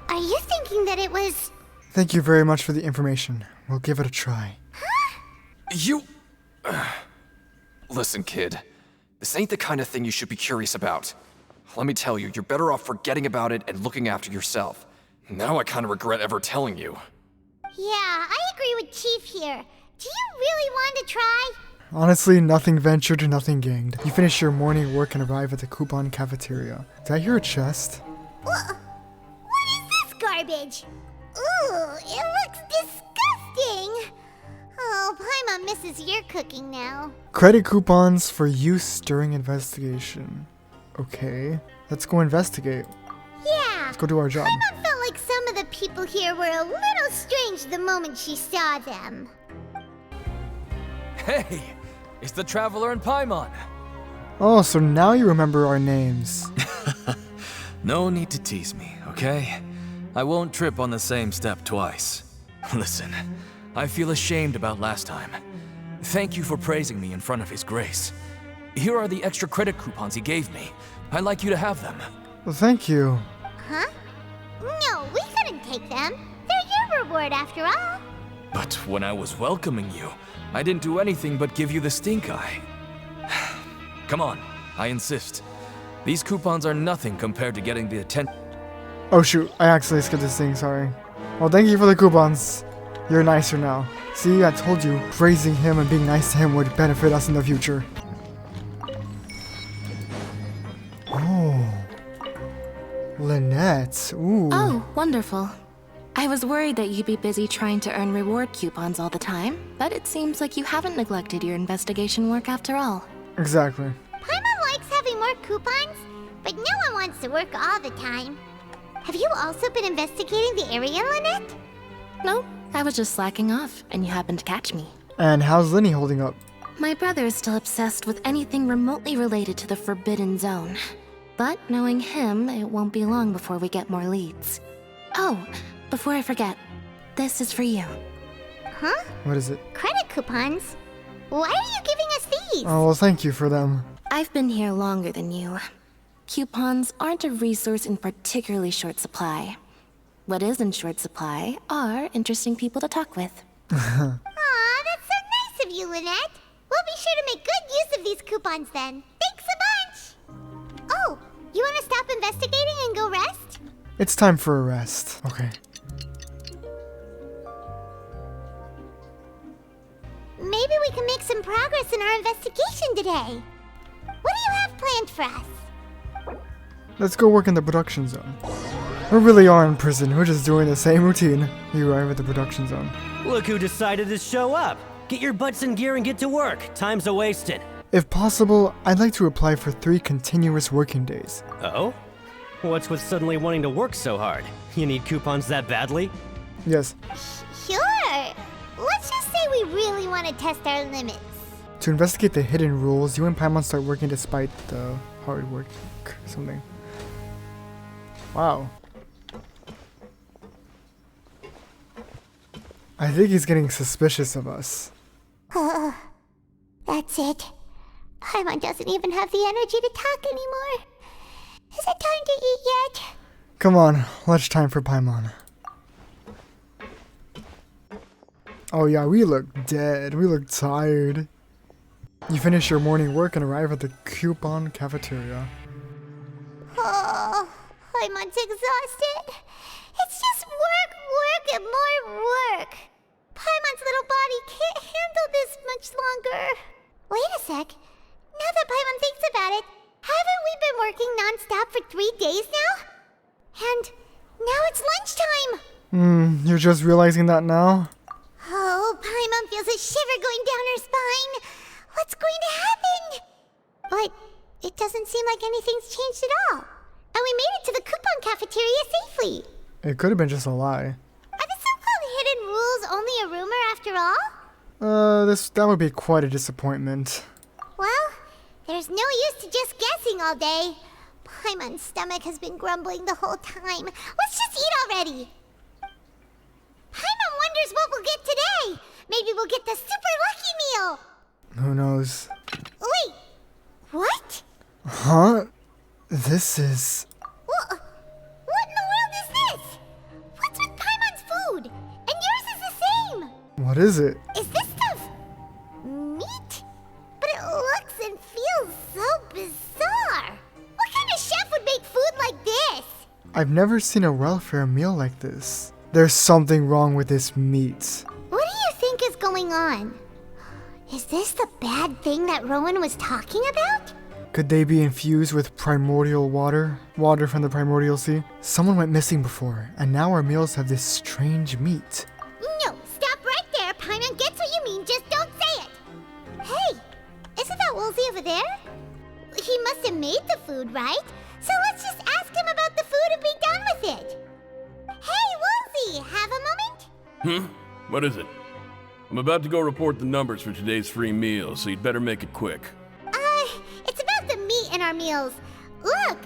are you thinking that it was... Thank you very much for the information. We'll give it a try. You... Listen, kid. This ain't the kind of thing you should be curious about. Let me tell you, you're better off forgetting about it and looking after yourself. Now I kind of regret ever telling you. Yeah, I agree with Chief here. Do you really want to try? Honestly, nothing ventured, nothing gained. You finish your morning work and arrive at the coupon cafeteria. Did I hear a chest? What is this garbage? Ooh, it looks disgusting. Oh, Paimon misses your cooking now. Credit coupons for use during investigation. Okay, let's go investigate. Yeah. Let's go do our job. Paimon felt like some of the people here were a little strange the moment she saw them. Hey, it's the Traveler and Paimon. Oh, so now you remember our names. No need to tease me, okay? I won't trip on the same step twice. Listen, I feel ashamed about last time. Thank you for praising me in front of His Grace. Here are the extra credit coupons he gave me. I'd like you to have them. Well, thank you. Huh? No, we couldn't take them. They're your reward after all. But when I was welcoming you, I didn't do anything but give you the stink eye. Come on, I insist. These coupons are nothing compared to getting the attention. Oh shoot, I accidentally skipped this thing, sorry. Well, thank you for the coupons. You're nicer now. See, I told you, praising him and being nice to him would benefit us in the future. Oh. Lynette, ooh. Oh, wonderful. I was worried that you'd be busy trying to earn reward coupons all the time, but it seems like you haven't neglected your investigation work after all. Exactly. Paimon likes having more coupons, but no one wants to work all the time. Have you also been investigating the area, Lynette? No, I was just slacking off, and you happened to catch me. And how's Linny holding up? My brother is still obsessed with anything remotely related to the Forbidden Zone. But knowing him, it won't be long before we get more leads. Oh, before I forget, this is for you. Huh? What is it? Credit coupons? Why are you giving us these? Oh, well, thank you for them. I've been here longer than you. Coupons aren't a resource in particularly short supply. What is in short supply are interesting people to talk with. Aw, that's so nice of you, Lynette. We'll be sure to make good use of these coupons then. Thanks a bunch! Oh, you want to stop investigating and go rest? It's time for a rest. Okay. Maybe we can make some progress in our investigation today. What do you have planned for us? Let's go work in the production zone. We really are in prison. We're just doing the same routine. You arrive at the production zone. Look who decided to show up. Get your butts in gear and get to work. Time's a-wasted. If possible, I'd like to apply for 3 continuous working days. Oh? What's with suddenly wanting to work so hard? You need coupons that badly? Yes. Sure. Let's just say we really want to test our limits. To investigate the hidden rules, you and Paimon start working despite the hard work, something. Wow. I think he's getting suspicious of us. That's it. Paimon doesn't even have the energy to talk anymore. Is it time to eat yet? Come on, lunchtime for Paimon. Oh yeah, we look dead. We look tired. You finish your morning work and arrive at the coupon cafeteria. Oh, Paimon's exhausted. It's just work, work, and more work. Paimon's little body can't handle this much longer. Wait a sec. Now that Paimon thinks about it, haven't we been working non-stop for 3 days now? And now it's lunchtime. You're just realizing that now? Oh, Paimon feels a shiver going down her spine. What's going to happen? But it doesn't seem like anything's changed at all. And we made it to the coupon cafeteria safely. It could have been just a lie. Are the so-called hidden rules only a rumor after all? That would be quite a disappointment. Well, there's no use to just guessing all day. Paimon's stomach has been grumbling the whole time. Let's just eat already. Paimon wonders what we'll get today. Maybe we'll get the super lucky meal. Who knows? Wait, what? Huh? This is... What in the world is this? What's with Paimon's food? And yours is the same. What is it? Is this stuff meat? But it looks and feels so bizarre. What kind of chef would make food like this? I've never seen a welfare meal like this. There's something wrong with this meat. What do you think is going on? Is this the bad thing that Rowan was talking about? Could they be infused with primordial water? Water from the primordial sea? Someone went missing before, and now our meals have this strange meat. No, stop right there. Paimon gets what you mean, just don't say it. Hey, isn't that Woolsey over there? He must have made the food, right? So let's just ask him about the food and be done with it. Hey, Woolsey, have a moment? What is it? I'm about to go report the numbers for today's free meal, so you'd better make it quick. It's about the meat in our meals. Look,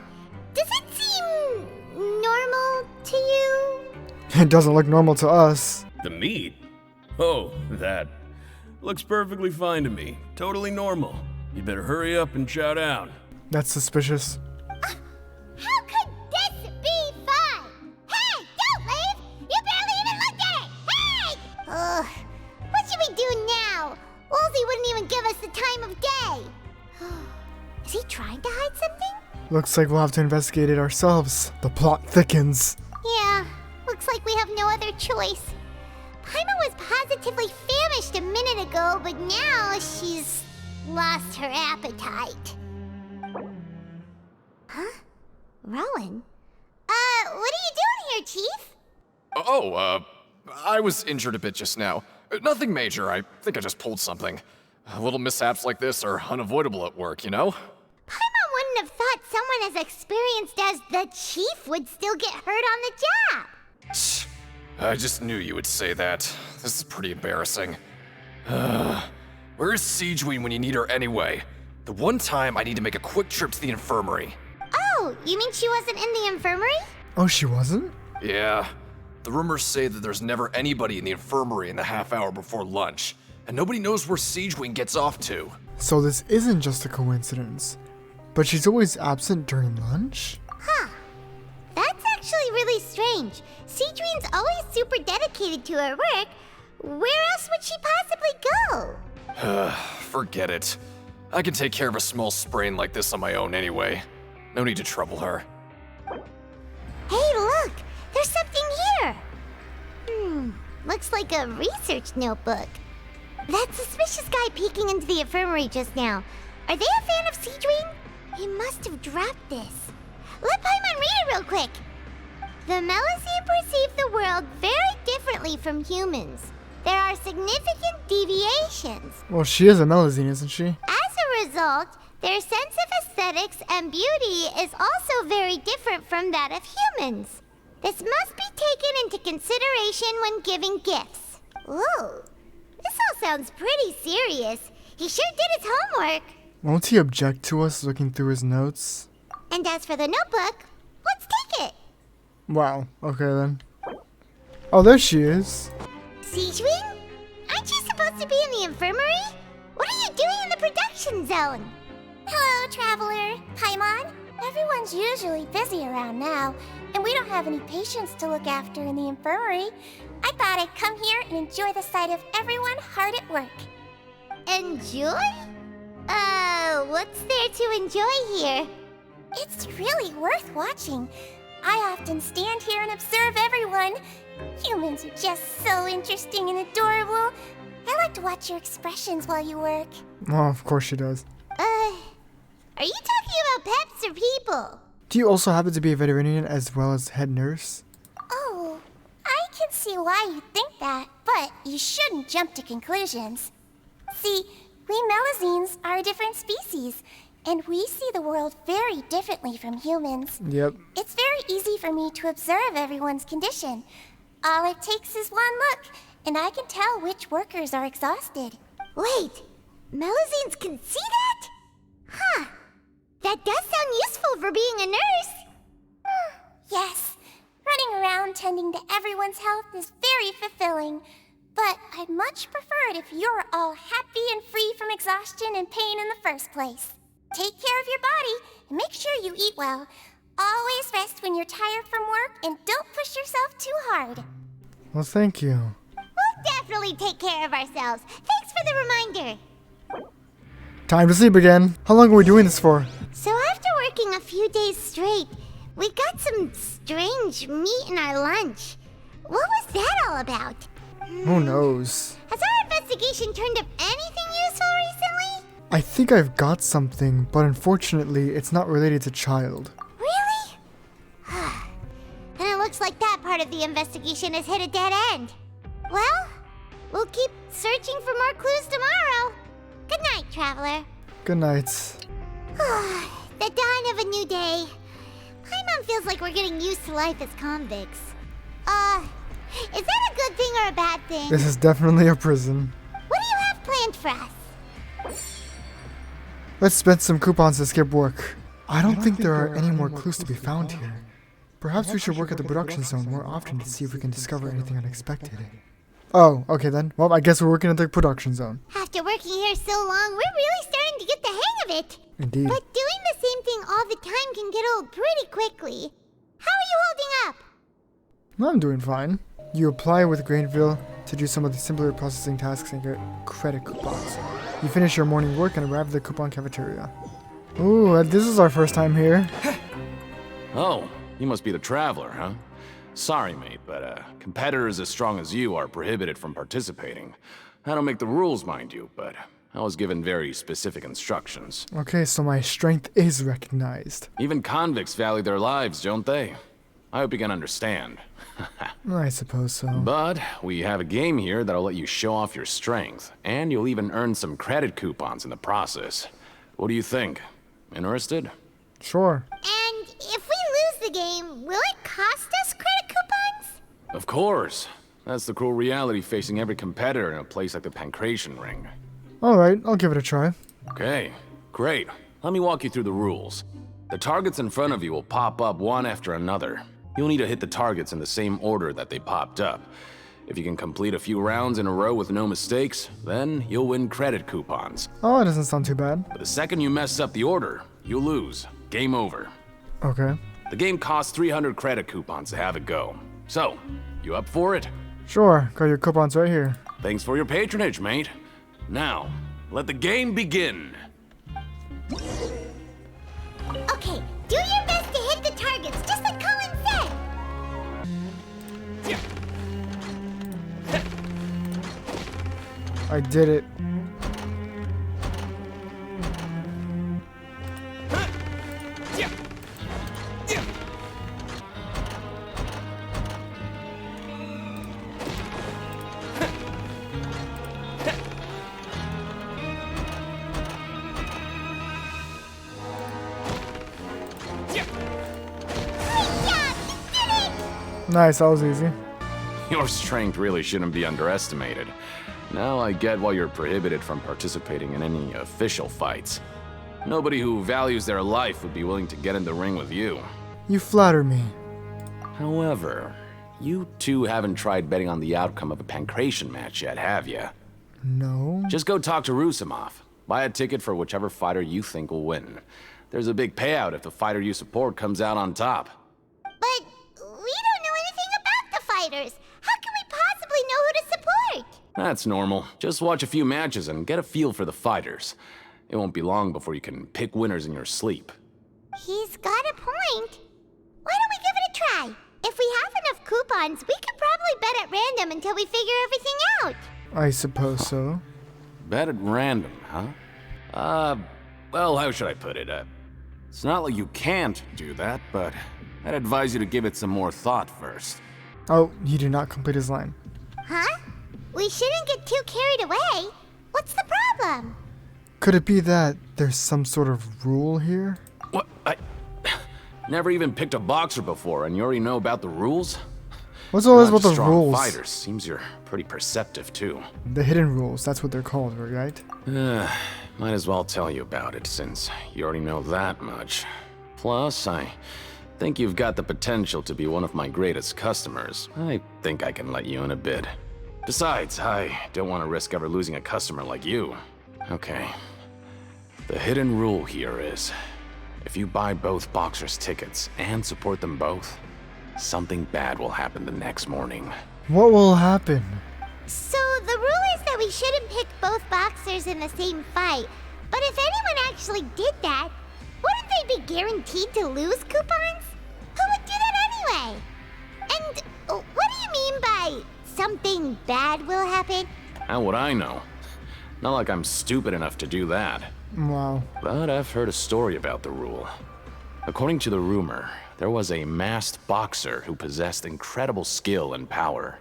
does it seem normal to you? It doesn't look normal to us. The meat? Oh, that. Looks perfectly fine to me. Totally normal. You better hurry up and chow down. That's suspicious. How could this be fun? Hey, don't leave! You barely even looked at it! Hey! Ugh, what should we do now? Woolsey wouldn't even give us the time of day. Is he trying to hide something? Looks like we'll have to investigate it ourselves. The plot thickens. Yeah, looks like we have no other choice. Paimon was positively famished a minute ago, but now she's lost her appetite. Huh? Rowan? What are you doing here, Chief? I was injured a bit just now. Nothing major, I think I just pulled something. Little mishaps like this are unavoidable at work, you know? Paimon wouldn't have thought someone as experienced as the Chief would still get hurt on the job. I just knew you would say that. This is pretty embarrassing. Where is Siegeween when you need her anyway? The one time I need to make a quick trip to the infirmary. Oh, you mean she wasn't in the infirmary? Oh, she wasn't? Yeah. The rumors say that there's never anybody in the infirmary in the half hour before lunch, and nobody knows where Siegeween gets off to. So this isn't just a coincidence. But she's always absent during lunch? Huh. That's actually really strange. Siegeween's always super dedicated to her work. Where else would she possibly go? Forget it. I can take care of a small sprain like this on my own anyway. No need to trouble her. Hey, look! There's something here! Looks like a research notebook. That suspicious guy peeking into the infirmary just now. Are they a fan of Siegeween? He must have dropped this. Let Paimon read it real quick. The Melusine perceive the world very differently from humans. There are significant deviations. Well, she is a Melusine, isn't she? As a result, their sense of aesthetics and beauty is also very different from that of humans. This must be taken into consideration when giving gifts. Ooh, this all sounds pretty serious. He sure did his homework. Won't he object to us looking through his notes? And as for the notebook, let's take it. Wow, okay then. Oh, there she is. Siegewing? Aren't you supposed to be in the infirmary? What are you doing in the production zone? Hello, Traveler. Paimon. Everyone's usually busy around now, and we don't have any patients to look after in the infirmary. I thought I'd come here and enjoy the sight of everyone hard at work. Enjoy? What's there to enjoy here? It's really worth watching. I often stand here and observe everyone. Humans are just so interesting and adorable. I like to watch your expressions while you work. Oh, of course she does. Are you talking about pets or people? Do you also happen to be a veterinarian as well as head nurse? Oh, I can see why you think that, but you shouldn't jump to conclusions. See, we Melazines are a different species, and we see the world very differently from humans. Yep. It's very easy for me to observe everyone's condition. All it takes is one look, and I can tell which workers are exhausted. Wait, Melazines can see that? Huh. That does sound useful for being a nurse. Yes, running around tending to everyone's health is very fulfilling. But I'd much prefer it if you're all happy and free from exhaustion and pain in the first place. Take care of your body and make sure you eat well. Always rest when you're tired from work and don't push yourself too hard. Well, thank you. We'll definitely take care of ourselves. Thanks for the reminder. Time to sleep again. How long are we doing this for? So after working a few days straight, we got some strange meat in our lunch. What was that all about? Who knows? Has our investigation turned up anything useful recently? I think I've got something, but unfortunately, it's not related to Childe. Really? Then it looks like that part of the investigation has hit a dead end. Well, we'll keep searching for more clues tomorrow. Good night, Traveler. Good night. The dawn of a new day. Paimon feels like we're getting used to life as convicts. Is that a good thing or a bad thing? This is definitely a prison. What do you have planned for us? Let's spend some coupons to skip work. I don't think there are any more clues to be found here. Perhaps we should work at the production zone more often to see if we can discover anything unexpected. Oh, okay then. Well, I guess we're working at the production zone. After working here so long, we're really starting to get the hang of it. Indeed. But doing the same thing all the time can get old pretty quickly. How are you holding up? I'm doing fine. You apply with Grainville to do some of the simpler processing tasks and get credit coupons. You finish your morning work and arrive at the coupon cafeteria. Ooh, this is our first time here. Oh, you must be the Traveler, huh? Sorry, mate, but competitors as strong as you are prohibited from participating. I don't make the rules, mind you, but I was given very specific instructions. Okay, so my strength is recognized. Even convicts value their lives, don't they? I hope you can understand. I suppose so. But we have a game here that'll let you show off your strength, and you'll even earn some credit coupons in the process. What do you think? Interested? Sure. And if we lose the game, will it cost us credit coupons? Of course. That's the cruel reality facing every competitor in a place like the Pancration Ring. Alright, I'll give it a try. Okay, great. Let me walk you through the rules. The targets in front of you will pop up one after another. You'll need to hit the targets in the same order that they popped up. If you can complete a few rounds in a row with no mistakes, then you'll win credit coupons. Oh, it doesn't sound too bad. But the second you mess up the order, you'll lose. Game over. Okay. The game costs 300 credit coupons to have it go. So, you up for it? Sure, got your coupons right here. Thanks for your patronage, mate. Now, let the game begin. Okay, do your best to hit the targets, just like Colin said. I did it. Nice, that was easy. Your strength really shouldn't be underestimated. Now I get why you're prohibited from participating in any official fights. Nobody who values their life would be willing to get in the ring with you. You flatter me. However, you two haven't tried betting on the outcome of a pancration match yet, have you? No. Just go talk to Rusimov. Buy a ticket for whichever fighter you think will win. There's a big payout if the fighter you support comes out on top. But we don't know anything about the fighters. How can we possibly know who to support? That's normal. Just watch a few matches and get a feel for the fighters. It won't be long before you can pick winners in your sleep. He's got a point. Why don't we give it a try? If we have enough coupons, we could probably bet at random until we figure everything out. I suppose so. Bet at random, huh? Well, how should I put it? It's not like you can't do that, but I'd advise you to give it some more thought first. Oh, he did not complete his line. Huh? We shouldn't get too carried away. What's the problem? Could it be that there's some sort of rule here? What? I never even picked a boxer before, and you already know about the rules? What's all this You're about the strong rules? Fighters. Seems you're pretty perceptive, too. The hidden rules, that's what they're called, right? Might as well tell you about it, since you already know that much. Plus, I think you've got the potential to be one of my greatest customers. I think I can let you in a bid. Besides, I don't want to risk ever losing a customer like you. Okay. The hidden rule here is, if you buy both boxers' tickets and support them both, something bad will happen the next morning. What will happen? So the rule is that we shouldn't pick both boxers in the same fight. But if anyone actually did that, wouldn't they be guaranteed to lose coupons? Who would do that anyway? And what do you mean by something bad will happen? How would I know? Not like I'm stupid enough to do that. Wow. But I've heard a story about the rule. According to the rumor, there was a masked boxer who possessed incredible skill and power.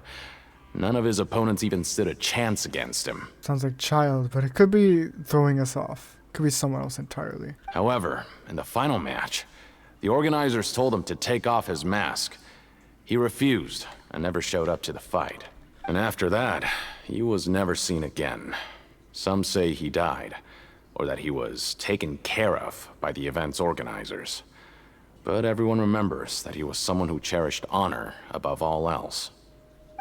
None of his opponents even stood a chance against him. Sounds like Childe, but it could be throwing us off. Could be someone else entirely. However, in the final match, the organizers told him to take off his mask. He refused and never showed up to the fight. And after that, he was never seen again. Some say he died, or that he was taken care of by the event's organizers. But everyone remembers that he was someone who cherished honor above all else.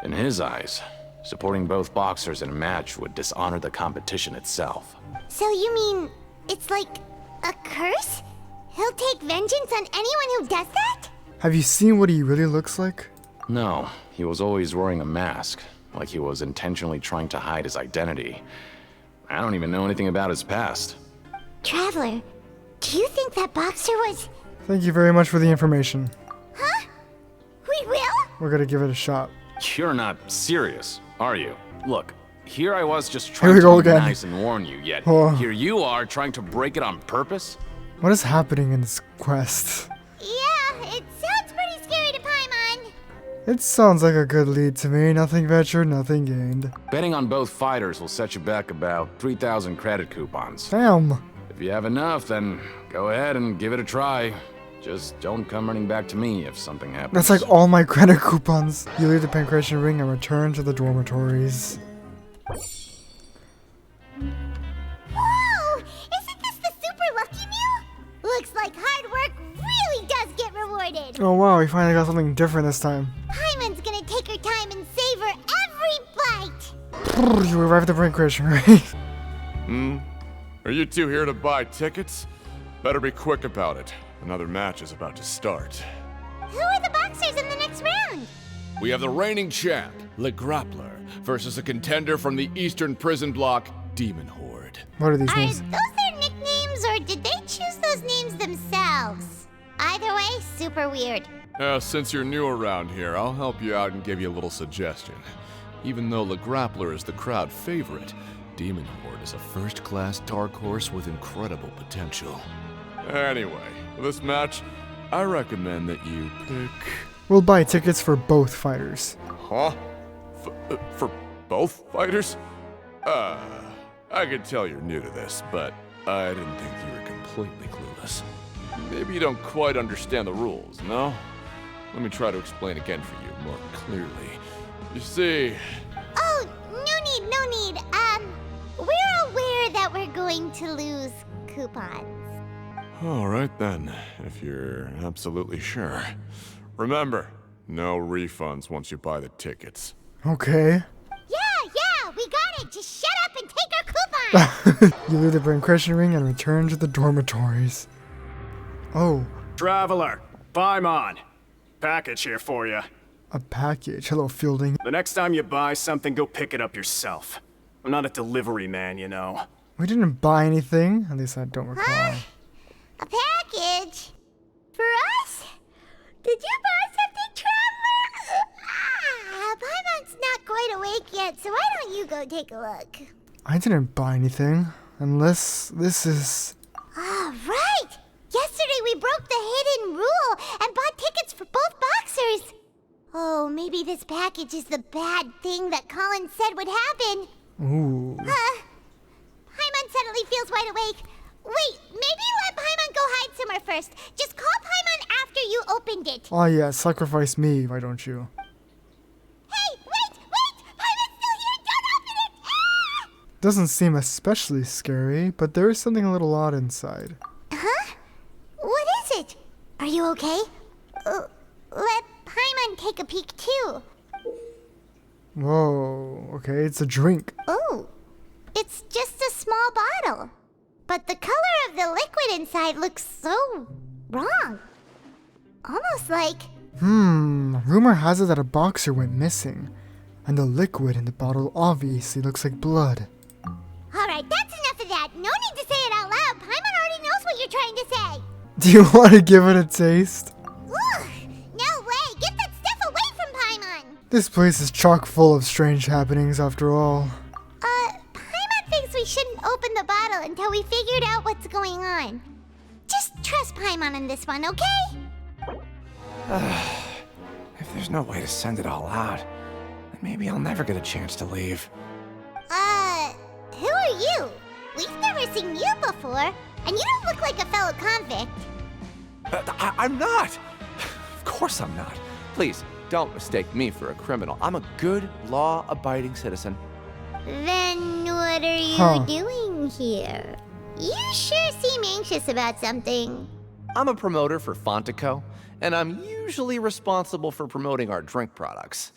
In his eyes, supporting both boxers in a match would dishonor the competition itself. So you mean it's like a curse? He'll take vengeance on anyone who does that? Have you seen what he really looks like? No, he was always wearing a mask, like he was intentionally trying to hide his identity. I don't even know anything about his past. Traveler, do you think that boxer was... Thank you very much for the information. Huh? We will? We're gonna give it a shot. You're not serious, are you? Look, here I was just Here trying we to go be again. nice and warn you, yet Oh. here you are trying to break it on purpose? What is happening in this quest? Yeah, it sounds pretty scary to Paimon. It sounds like a good lead to me. Nothing ventured, nothing gained. Betting on both fighters will set you back about 3,000 credit coupons. Damn. If you have enough, then go ahead and give it a try. Just don't come running back to me if something happens. That's like all my credit coupons. You leave the pancreation ring and return to the dormitories. Whoa! Isn't this the super lucky meal? Looks like hard work really does get rewarded. Oh wow, we finally got something different this time. Paimon's gonna take her time and savor every bite. You arrived at the pancreation ring. Are you two here to buy tickets? Better be quick about it. Another match is about to start. Who are the boxers in the next round? We have the reigning champ, Le Grappler, versus a contender from the Eastern Prison Block, Demon Horde. What are these Are names? those their nicknames, or did they choose those names themselves? Either way, super weird. Since you're new around here, I'll help you out and give you a little suggestion. Even though Le Grappler is the crowd favorite, Demon Horde is a first-class dark horse with incredible potential. Anyway, for this match, I recommend that you pick... We'll buy tickets for both fighters. Huh? For both fighters? I can tell you're new to this, but I didn't think you were completely clueless. Maybe you don't quite understand the rules, no? Let me try to explain again for you more clearly. You see... Oh, no need. We're aware that we're going to lose coupons. All right then, if you're absolutely sure. Remember, no refunds once you buy the tickets. Okay. Yeah, we got it. Just shut up and take our coupon. You leave the brain question ring and return to the dormitories. Oh. Traveler, Paimon. Package here for you. A package. Hello, Fielding. The next time you buy something, go pick it up yourself. I'm not a delivery man, you know. We didn't buy anything. At least I don't recall. A package? For us? Did you buy something, Traveler? Paimon's not quite awake yet, so why don't you go take a look? I didn't buy anything. Unless this is... Ah, right! Yesterday we broke the hidden rule and bought tickets for both boxers. Oh, maybe this package is the bad thing that Colin said would happen. Ooh. Paimon suddenly feels wide awake. Wait, maybe let Paimon go hide somewhere first. Just call Paimon after you opened it. Oh yeah, sacrifice me, why don't you? Hey, wait! Paimon's still here! Don't open it! Ah! Doesn't seem especially scary, but there is something a little odd inside. Huh? What is it? Are you okay? Let Paimon take a peek too. Whoa, okay, it's a drink. Oh, it's just a small bottle. But the color of the liquid inside looks so wrong. Almost like... Rumor has it that a boxer went missing. And the liquid in the bottle obviously looks like blood. Alright, that's enough of that. No need to say it out loud. Paimon already knows what you're trying to say. Do you want to give it a taste? Ugh, no way. Get that stuff away from Paimon. This place is chock full of strange happenings after all. Paimon thinks we shouldn't open the bottle until we figured out what's going on. Just trust Paimon on this one, okay? If there's no way to send it all out, then maybe I'll never get a chance to leave. Who are you? We've never seen you before, and you don't look like a fellow convict. I'm not! Of course I'm not. Please, don't mistake me for a criminal. I'm a good, law-abiding citizen. Then what are you doing here? You sure seem anxious about something. I'm a promoter for Fontaine, and I'm usually responsible for promoting our drink products.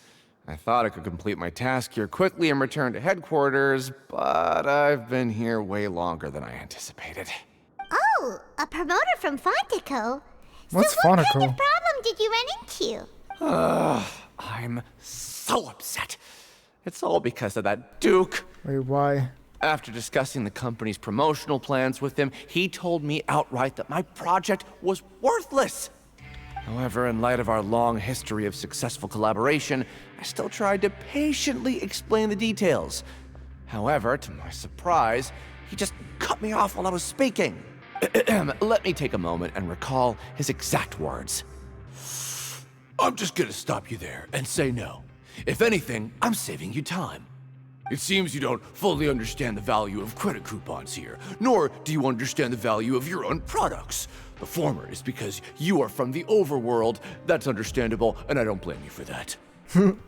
I thought I could complete my task here quickly and return to headquarters, but I've been here way longer than I anticipated. Oh, a promoter from Fontaine. What's so what Fontaine? kind of problem did you run into? I'm so upset. It's all because of that Duke. Wait, why? After discussing the company's promotional plans with him, he told me outright that my project was worthless. However, in light of our long history of successful collaboration, I still tried to patiently explain the details. However, to my surprise, he just cut me off while I was speaking. Let me take a moment and recall his exact words. I'm just gonna stop you there and say no. If anything, I'm saving you time. It seems you don't fully understand the value of credit coupons here, nor do you understand the value of your own products. The former is because you are from the overworld. That's understandable, and I don't blame you for that.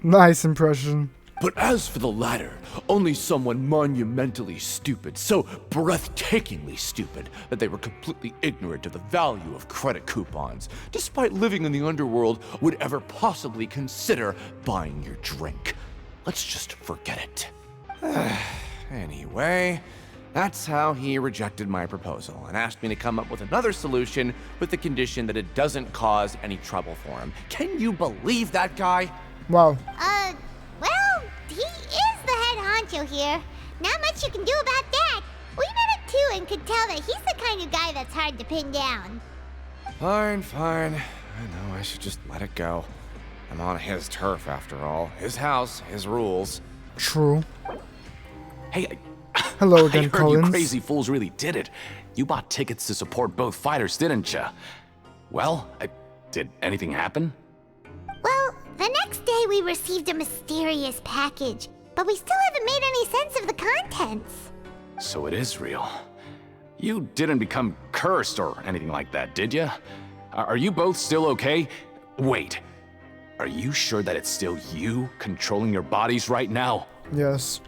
Nice impression. But as for the latter, only someone monumentally stupid, so breathtakingly stupid, that they were completely ignorant of the value of credit coupons, despite living in the underworld, would ever possibly consider buying your drink. Let's just forget it. Anyway, that's how he rejected my proposal and asked me to come up with another solution with the condition that it doesn't cause any trouble for him. Can you believe that guy? Wow. Well, he is the head honcho here. Not much you can do about that. We met him too and could tell that he's the kind of guy that's hard to pin down. Fine. I know I should just let it go. I'm on his turf after all. His house, his rules. True. Hey, hello again, I heard Collins. you crazy fools really did it. You bought tickets to support both fighters, didn't you? Well, did anything happen? Well, the next day we received a mysterious package, but we still haven't made any sense of the contents. So it is real. You didn't become cursed or anything like that, did you? Are you both still okay? Wait, are you sure that it's still you controlling your bodies right now? Yes.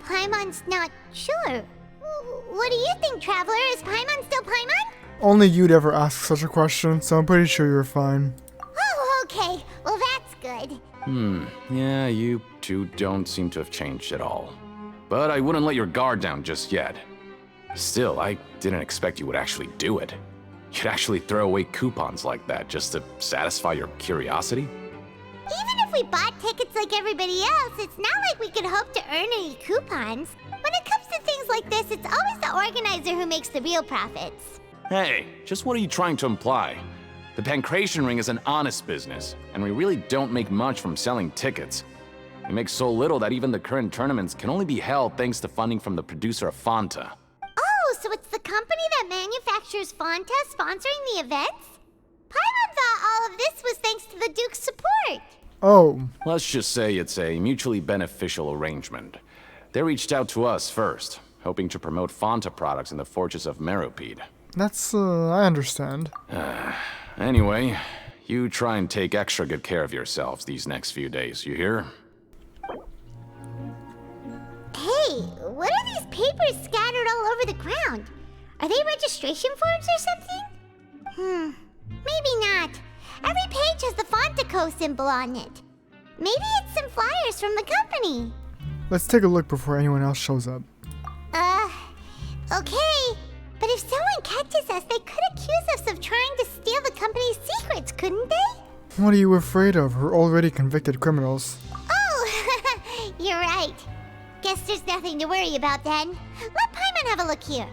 Paimon's not sure. what do you think, Traveler? Is Paimon still Paimon? Only you'd ever ask such a question, so I'm pretty sure you're fine. Oh, okay. Well, that's good. Yeah, you two don't seem to have changed at all. But I wouldn't let your guard down just yet. Still, I didn't expect you would actually do it. You'd actually throw away coupons like that just to satisfy your curiosity? Even if we bought tickets like everybody else, it's not like we could hope to earn any coupons. When it comes to things like this, it's always the organizer who makes the real profits. Hey, just what are you trying to imply? The Pancration Ring is an honest business, and we really don't make much from selling tickets. We make so little that even the current tournaments can only be held thanks to funding from the producer of Fanta. Oh, so it's the company that manufactures Fonta sponsoring the events? Paimon thought all of this was thanks to the Duke's support. Oh. Let's just say it's a mutually beneficial arrangement. They reached out to us first, hoping to promote Fanta products in the Fortress of Meropide. That's, I understand. Anyway, you try and take extra good care of yourselves these next few days, you hear? Hey, what are these papers scattered all over the ground? Are they registration forms or something? Maybe not. Every page has the Fontaco symbol on it. Maybe it's some flyers from the company. Let's take a look before anyone else shows up. Okay. But if someone catches us, they could accuse us of trying to steal the company's secrets, couldn't they? What are you afraid of? We're already convicted criminals. Oh, you're right. Guess there's nothing to worry about then. Let Paimon have a look here.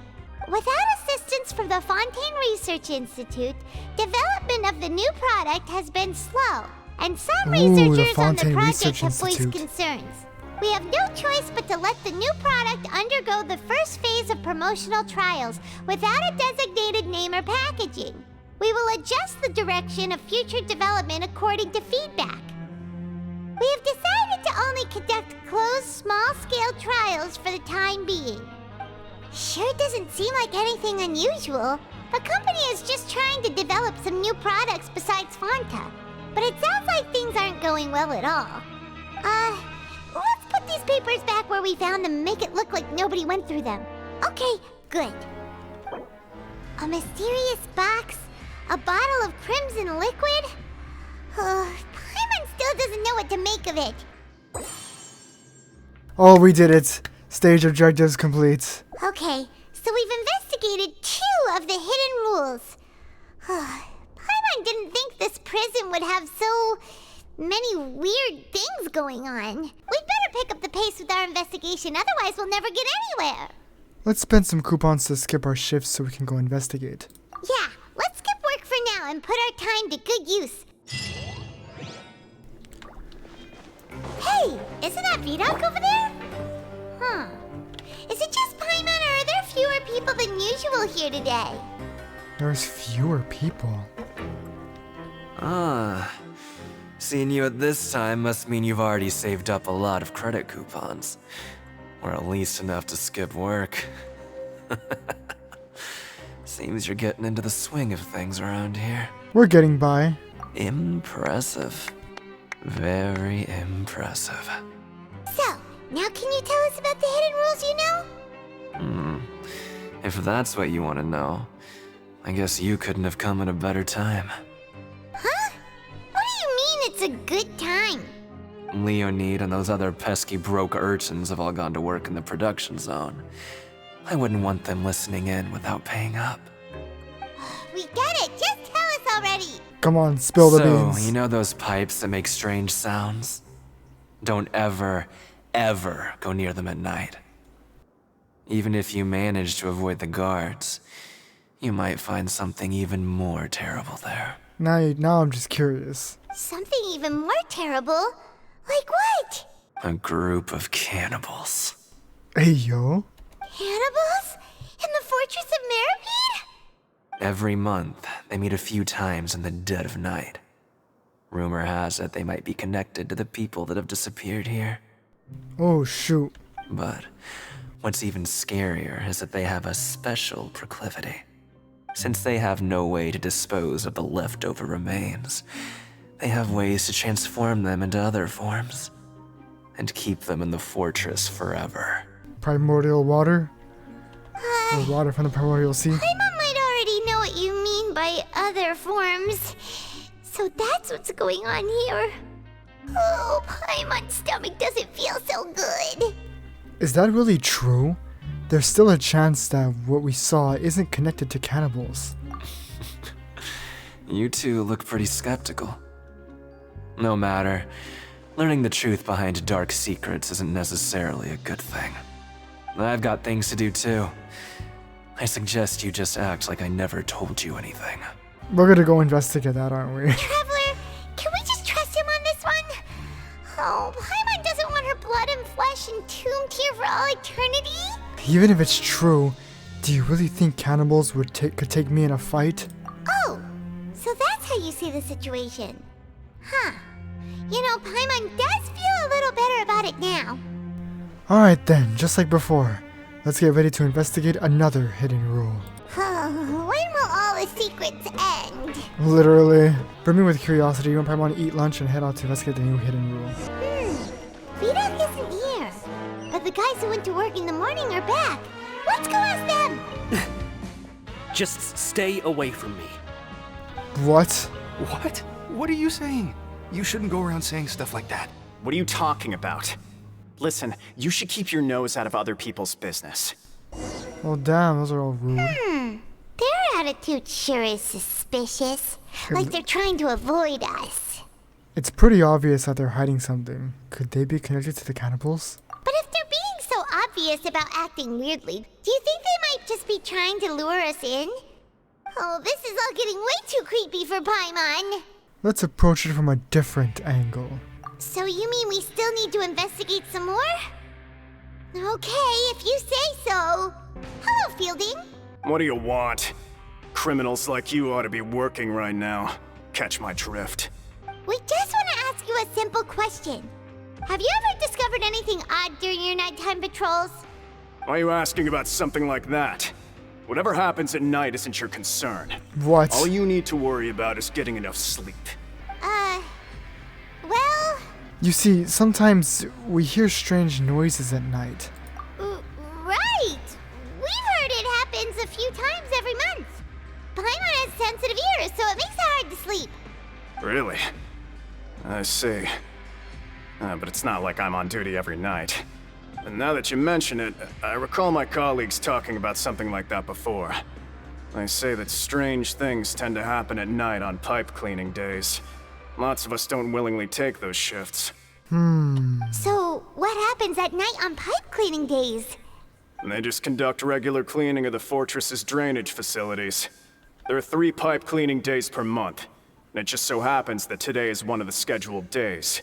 Without assistance from the Fontaine Research Institute, development of the new product has been slow, and some researchers on the project have voiced concerns. We have no choice but to let the new product undergo the first phase of promotional trials without a designated name or packaging. We will adjust the direction of future development according to feedback. We have decided to only conduct closed, small-scale trials for the time being. Sure doesn't seem like anything unusual. The company is just trying to develop some new products besides Fanta. But it sounds like things aren't going well at all. Let's put these papers back where we found them and make it look like nobody went through them. Okay, good. A mysterious box, a bottle of crimson liquid. Paimon still doesn't know what to make of it. Oh, we did it. Stage objectives complete. Okay, so we've investigated 2 of the hidden rules. Paimon didn't think this prison would have so many weird things going on. We'd better pick up the pace with our investigation, otherwise we'll never get anywhere. Let's spend some coupons to skip our shifts so we can go investigate. Yeah, let's skip work for now and put our time to good use. Hey, isn't that Vidocq over there? Is it just Paimon, or are there fewer people than usual here today? There's fewer people. Seeing you at this time must mean you've already saved up a lot of credit coupons. Or at least enough to skip work. Seems you're getting into the swing of things around here. We're getting by. Impressive. Very impressive. So, now can you tell us about the hidden rules you know? If that's what you want to know, I guess you couldn't have come at a better time. Huh? What do you mean it's a good time? Leonid and those other pesky broke urchins have all gone to work in the production zone. I wouldn't want them listening in without paying up. We get it! Just tell us already! Come on, spill the beans. So, you know those pipes that make strange sounds? Don't ever go near them at night. Even if you manage to avoid the guards, you might find something even more terrible there. Now I'm just curious. Something even more terrible? Like what? A group of cannibals. Hey, yo. Cannibals? In the Fortress of Meropide? Every month, they meet a few times in the dead of night. Rumor has it they might be connected to the people that have disappeared here. Oh, shoot. But what's even scarier is that they have a special proclivity. Since they have no way to dispose of the leftover remains, they have ways to transform them into other forms and keep them in the fortress forever. Primordial water? Or water from the primordial sea. Paimon might already know what you mean by other forms. So that's what's going on here. Oh, Paimon's stomach doesn't feel so good. Is that really true? There's still a chance that what we saw isn't connected to cannibals. You two look pretty skeptical. No matter. Learning the truth behind dark secrets isn't necessarily a good thing. I've got things to do too. I suggest you just act like I never told you anything. We're gonna go investigate that, aren't we? Traveler, can we just trust him on this one? Oh, Paimon doesn't want her blood and flesh entombed here for all eternity? Even if it's true, do you really think cannibals could take me in a fight? Oh, so that's how you see the situation. Huh. You know, Paimon does feel a little better about it now. Alright then, just like before. Let's get ready to investigate another hidden rule. When will all the secrets end? Literally. Brimming with curiosity, you and Paimon eat lunch and head out to investigate the new hidden rule. Vidok isn't here. But the guys who went to work in the morning are back. Let's go ask them. Just stay away from me. What? What? What are you saying? You shouldn't go around saying stuff like that. What are you talking about? Listen, you should keep your nose out of other people's business. Oh damn, those are all rude. Their attitude sure is suspicious. Like they're trying to avoid us. It's pretty obvious that they're hiding something. Could they be connected to the cannibals? But if they're being so obvious about acting weirdly, do you think they might just be trying to lure us in? Oh, this is all getting way too creepy for Paimon. Let's approach it from a different angle. So you mean we still need to investigate some more? Okay, if you say so. Hello, Fielding. What do you want? Criminals like you ought to be working right now. Catch my drift. We just want to ask you a simple question. Have you ever discovered anything odd during your nighttime patrols? Why are you asking about something like that? Whatever happens at night isn't your concern. What? All you need to worry about is getting enough sleep. Well... You see, sometimes we hear strange noises at night. Right! We've heard it happens a few times every month. Paimon has sensitive ears, so it makes it hard to sleep. Really? I see. But it's not like I'm on duty every night. And now that you mention it, I recall my colleagues talking about something like that before. They say that strange things tend to happen at night on pipe cleaning days. Lots of us don't willingly take those shifts. So, what happens at night on pipe cleaning days? And they just conduct regular cleaning of the fortress's drainage facilities. There are 3 pipe cleaning days per month, and it just so happens that today is one of the scheduled days.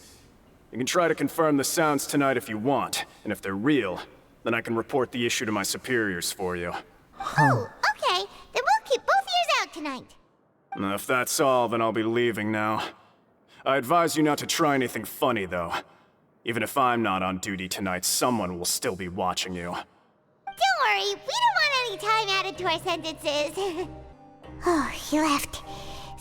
You can try to confirm the sounds tonight if you want, and if they're real, then I can report the issue to my superiors for you. Oh, okay. Then we'll keep both ears out tonight. If that's all, then I'll be leaving now. I advise you not to try anything funny, though. Even if I'm not on duty tonight, someone will still be watching you. Don't worry, we don't want any time added to our sentences. Oh, he left.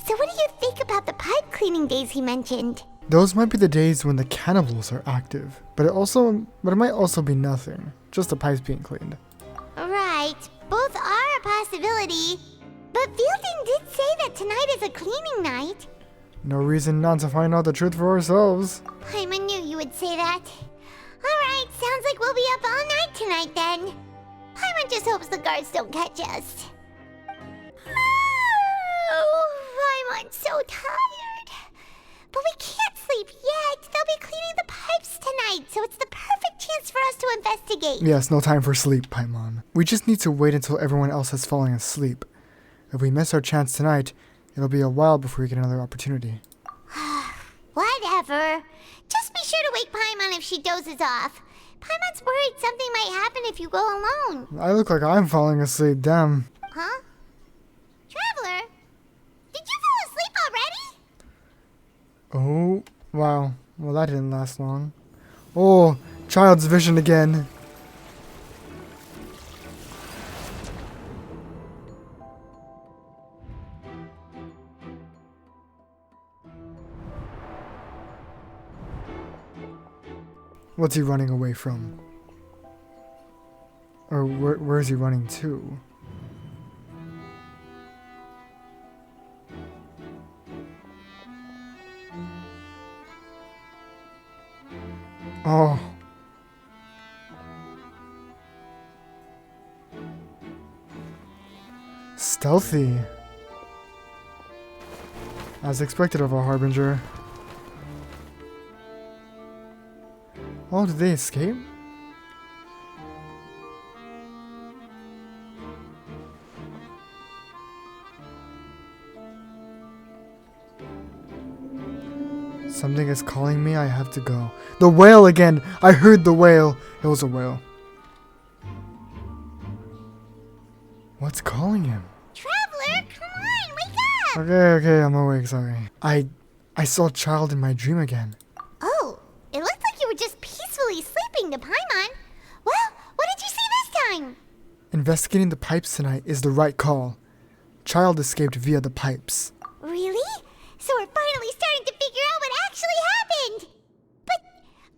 So what do you think about the pipe cleaning days he mentioned? Those might be the days when the cannibals are active, but it might also be nothing. Just the pipes being cleaned. Right, both are a possibility. But Fielding did say that tonight is a cleaning night. No reason not to find out the truth for ourselves. Paimon knew you would say that. Alright, sounds like we'll be up all night tonight then. Paimon just hopes the guards don't catch us. Oh, Paimon's so tired. But we can't sleep yet. They'll be cleaning the pipes tonight, so it's the perfect chance for us to investigate. Yes, no time for sleep, Paimon. We just need to wait until everyone else has fallen asleep. If we miss our chance tonight, it'll be a while before we get another opportunity. Whatever. Just be sure to wake Paimon if she dozes off. Paimon's worried something might happen if you go alone. I look like I'm falling asleep, damn. Huh? Traveler? Did you fall asleep already? Oh, wow. Well, that didn't last long. Oh, Childe's vision again. What's he running away from? Or where is he running to? Oh. Stealthy. As expected of a Harbinger. Oh, did they escape? Something is calling me, I have to go. The whale again! I heard the whale! It was a whale. What's calling him? Traveler, come on, wake up! Okay, I'm awake, sorry. I saw Childe in my dream again. Oh, it looked like you were just peacefully sleeping to Paimon. Well, what did you see this time? Investigating the pipes tonight is the right call. Childe escaped via the pipes. Really? So we're finally starting to figure out what actually happened! But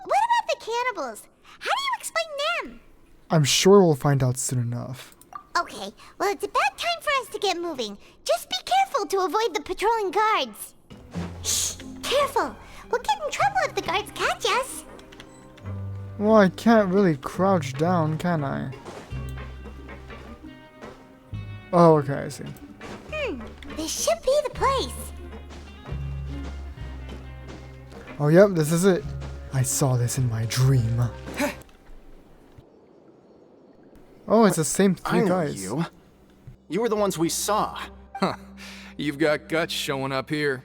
what about the cannibals? How do you explain them? I'm sure we'll find out soon enough. Okay, well it's about time for us to get moving. Just be careful to avoid the patrolling guards. Shh! Careful! We'll get in trouble if the guards catch us. Well, I can't really crouch down, can I? Oh, okay, I see. This should be the place. Oh, yep, this is it. I saw this in my dream. Oh, it's the same three guys. You. You were the ones we saw. Huh. You've got guts showing up here.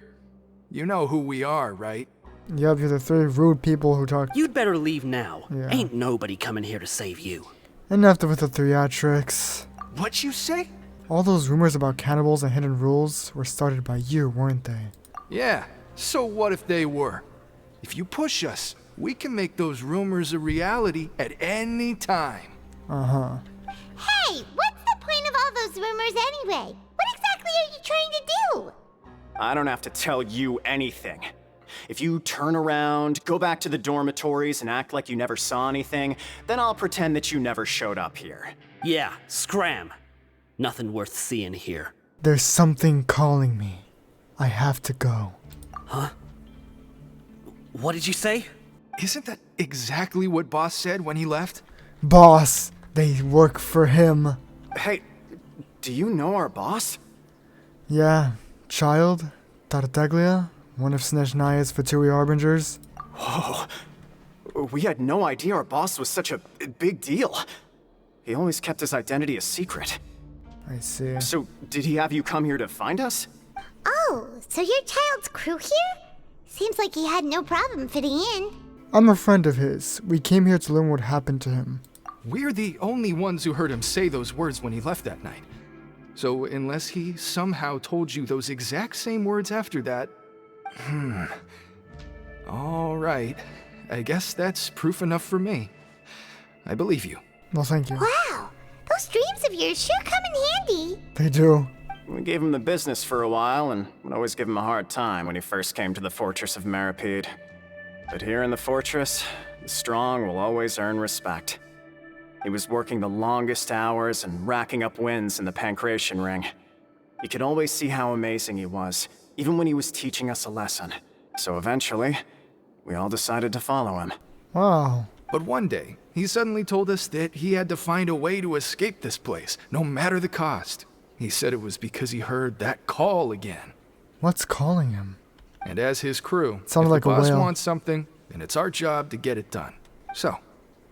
You know who we are, right? Yep, you're the three rude people who talk. You'd better leave now. Yeah. Ain't nobody coming here to save you. Enough with the theatrics. What'd you say? All those rumors about cannibals and hidden rules were started by you, weren't they? Yeah, so what if they were? If you push us, we can make those rumors a reality at any time. Uh-huh. Hey, what's the point of all those rumors anyway? What exactly are you trying to do? I don't have to tell you anything. If you turn around, go back to the dormitories and act like you never saw anything, then I'll pretend that you never showed up here. Yeah, scram. Nothing worth seeing here. There's something calling me. I have to go. Huh? What did you say? Isn't that exactly what Boss said when he left? Boss, they work for him. Hey, do you know our boss? Yeah, Childe, Tartaglia, one of Snezhnaya's Fatui Harbingers. Whoa, we had no idea our boss was such a big deal. He always kept his identity a secret. I see. So, did he have you come here to find us? Oh, so you're Childe's crew here? Seems like he had no problem fitting in. I'm a friend of his. We came here to learn what happened to him. We're the only ones who heard him say those words when he left that night. So unless he somehow told you those exact same words after that... All right. I guess that's proof enough for me. I believe you. Well, thank you. Wow, those dreams of yours sure come in handy. They do. We gave him the business for a while and would always give him a hard time when he first came to the Fortress of Meropide. But here in the fortress, the strong will always earn respect. He was working the longest hours and racking up wins in the Pancration Ring. You could always see how amazing he was, even when he was teaching us a lesson. So eventually, we all decided to follow him. Wow. But one day, he suddenly told us that he had to find a way to escape this place, no matter the cost. He said it was because he heard that call again. What's calling him? And as his crew, Sounded if like the a boss whale. wants something, then it's our job to get it done. So,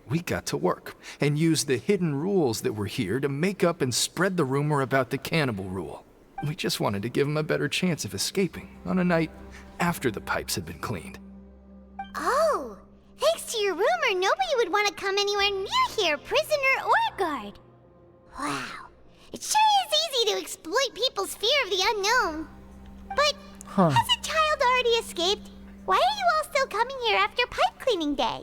we got to work and used the hidden rules that were here to make up and spread the rumor about the cannibal rule. We just wanted to give him a better chance of escaping on a night after the pipes had been cleaned. Oh, thanks to your rumor, nobody would want to come anywhere near here, prisoner or guard. Wow, it sure is easy to exploit people's fear of the unknown. But hasn't Childe already escaped? Why are you all still coming here after pipe cleaning day?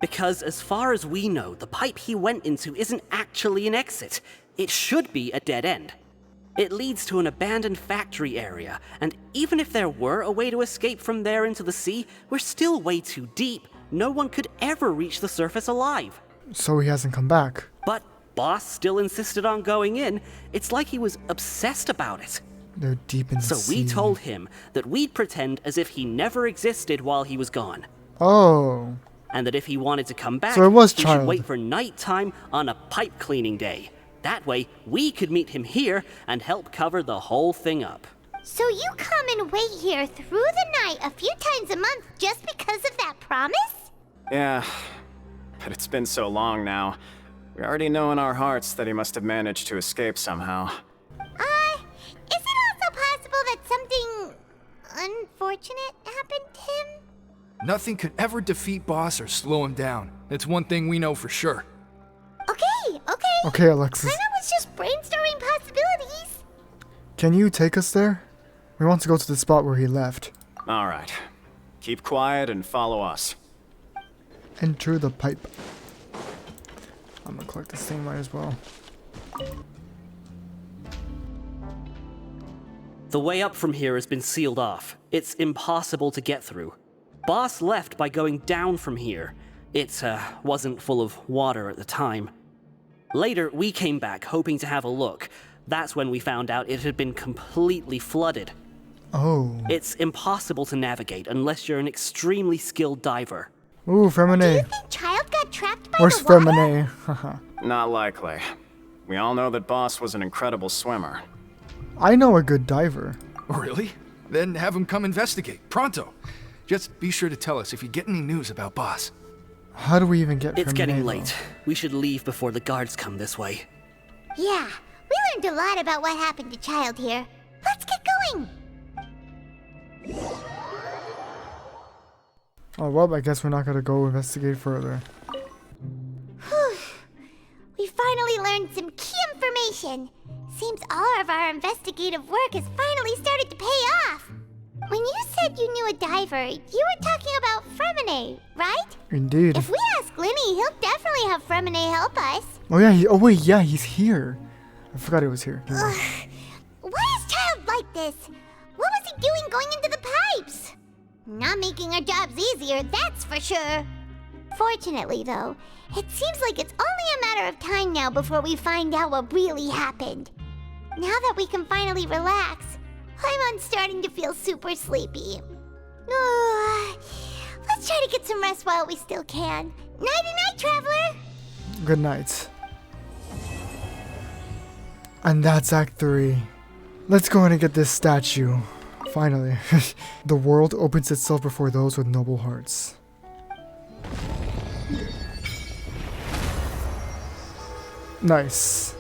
Because as far as we know, the pipe he went into isn't actually an exit. It should be a dead end. It leads to an abandoned factory area, and even if there were a way to escape from there into the sea, we're still way too deep. No one could ever reach the surface alive. So he hasn't come back. But boss still insisted on going in, it's like he was obsessed about it. They're deep in the So sea. we told him that we'd pretend as if he never existed while he was gone. Oh. And that if he wanted to come back, So it was he Childe. should wait for nighttime on a pipe cleaning day. That way, we could meet him here and help cover the whole thing up. So you come and wait here through the night a few times a month just because of that promise? Yeah, but it's been so long now. We already know in our hearts that he must have managed to escape somehow. Is it also possible that something unfortunate happened to him? Nothing could ever defeat Boss or slow him down. That's one thing we know for sure. Okay. Okay, Alexis. Kinda was just brainstorming possibilities. Can you take us there? We want to go to the spot where he left. All right. Keep quiet and follow us. Enter the pipe. I'm gonna collect this thing, might as well. The way up from here has been sealed off. It's impossible to get through. Boss left by going down from here. It wasn't full of water at the time. Later, we came back hoping to have a look. That's when we found out it had been completely flooded. Oh. It's impossible to navigate unless you're an extremely skilled diver. Ooh, Femine. Childe got trapped by Where's the water? Femine? Haha. Not likely. We all know that Boss was an incredible swimmer. I know a good diver. Really? Then have him come investigate. Pronto. Just be sure to tell us if you get any news about Boss. How do we even get It's Femine, getting though? late. We should leave before the guards come this way. Yeah, we learned a lot about what happened to Childe here. Let's get going. Oh, well, I guess we're not gonna go investigate further. Whew. We finally learned some key information. Seems all of our investigative work has finally started to pay off. When you said you knew a diver, you were talking about Fremine, right? Indeed. If we ask Linny, he'll definitely have Fremine help us. Oh yeah. Oh wait, yeah, he's here. I forgot he was here. Ugh. Why is Childe like this? What was he doing going into the pipes? Not making our jobs easier, that's for sure. Fortunately, though, it seems like it's only a matter of time now before we find out what really happened. Now that we can finally relax, I'm starting to feel super sleepy. Let's try to get some rest while we still can. Nighty-night, traveler! Good night. And that's Act 3. Let's go in and get this statue. Finally. The world opens itself before those with noble hearts. Nice.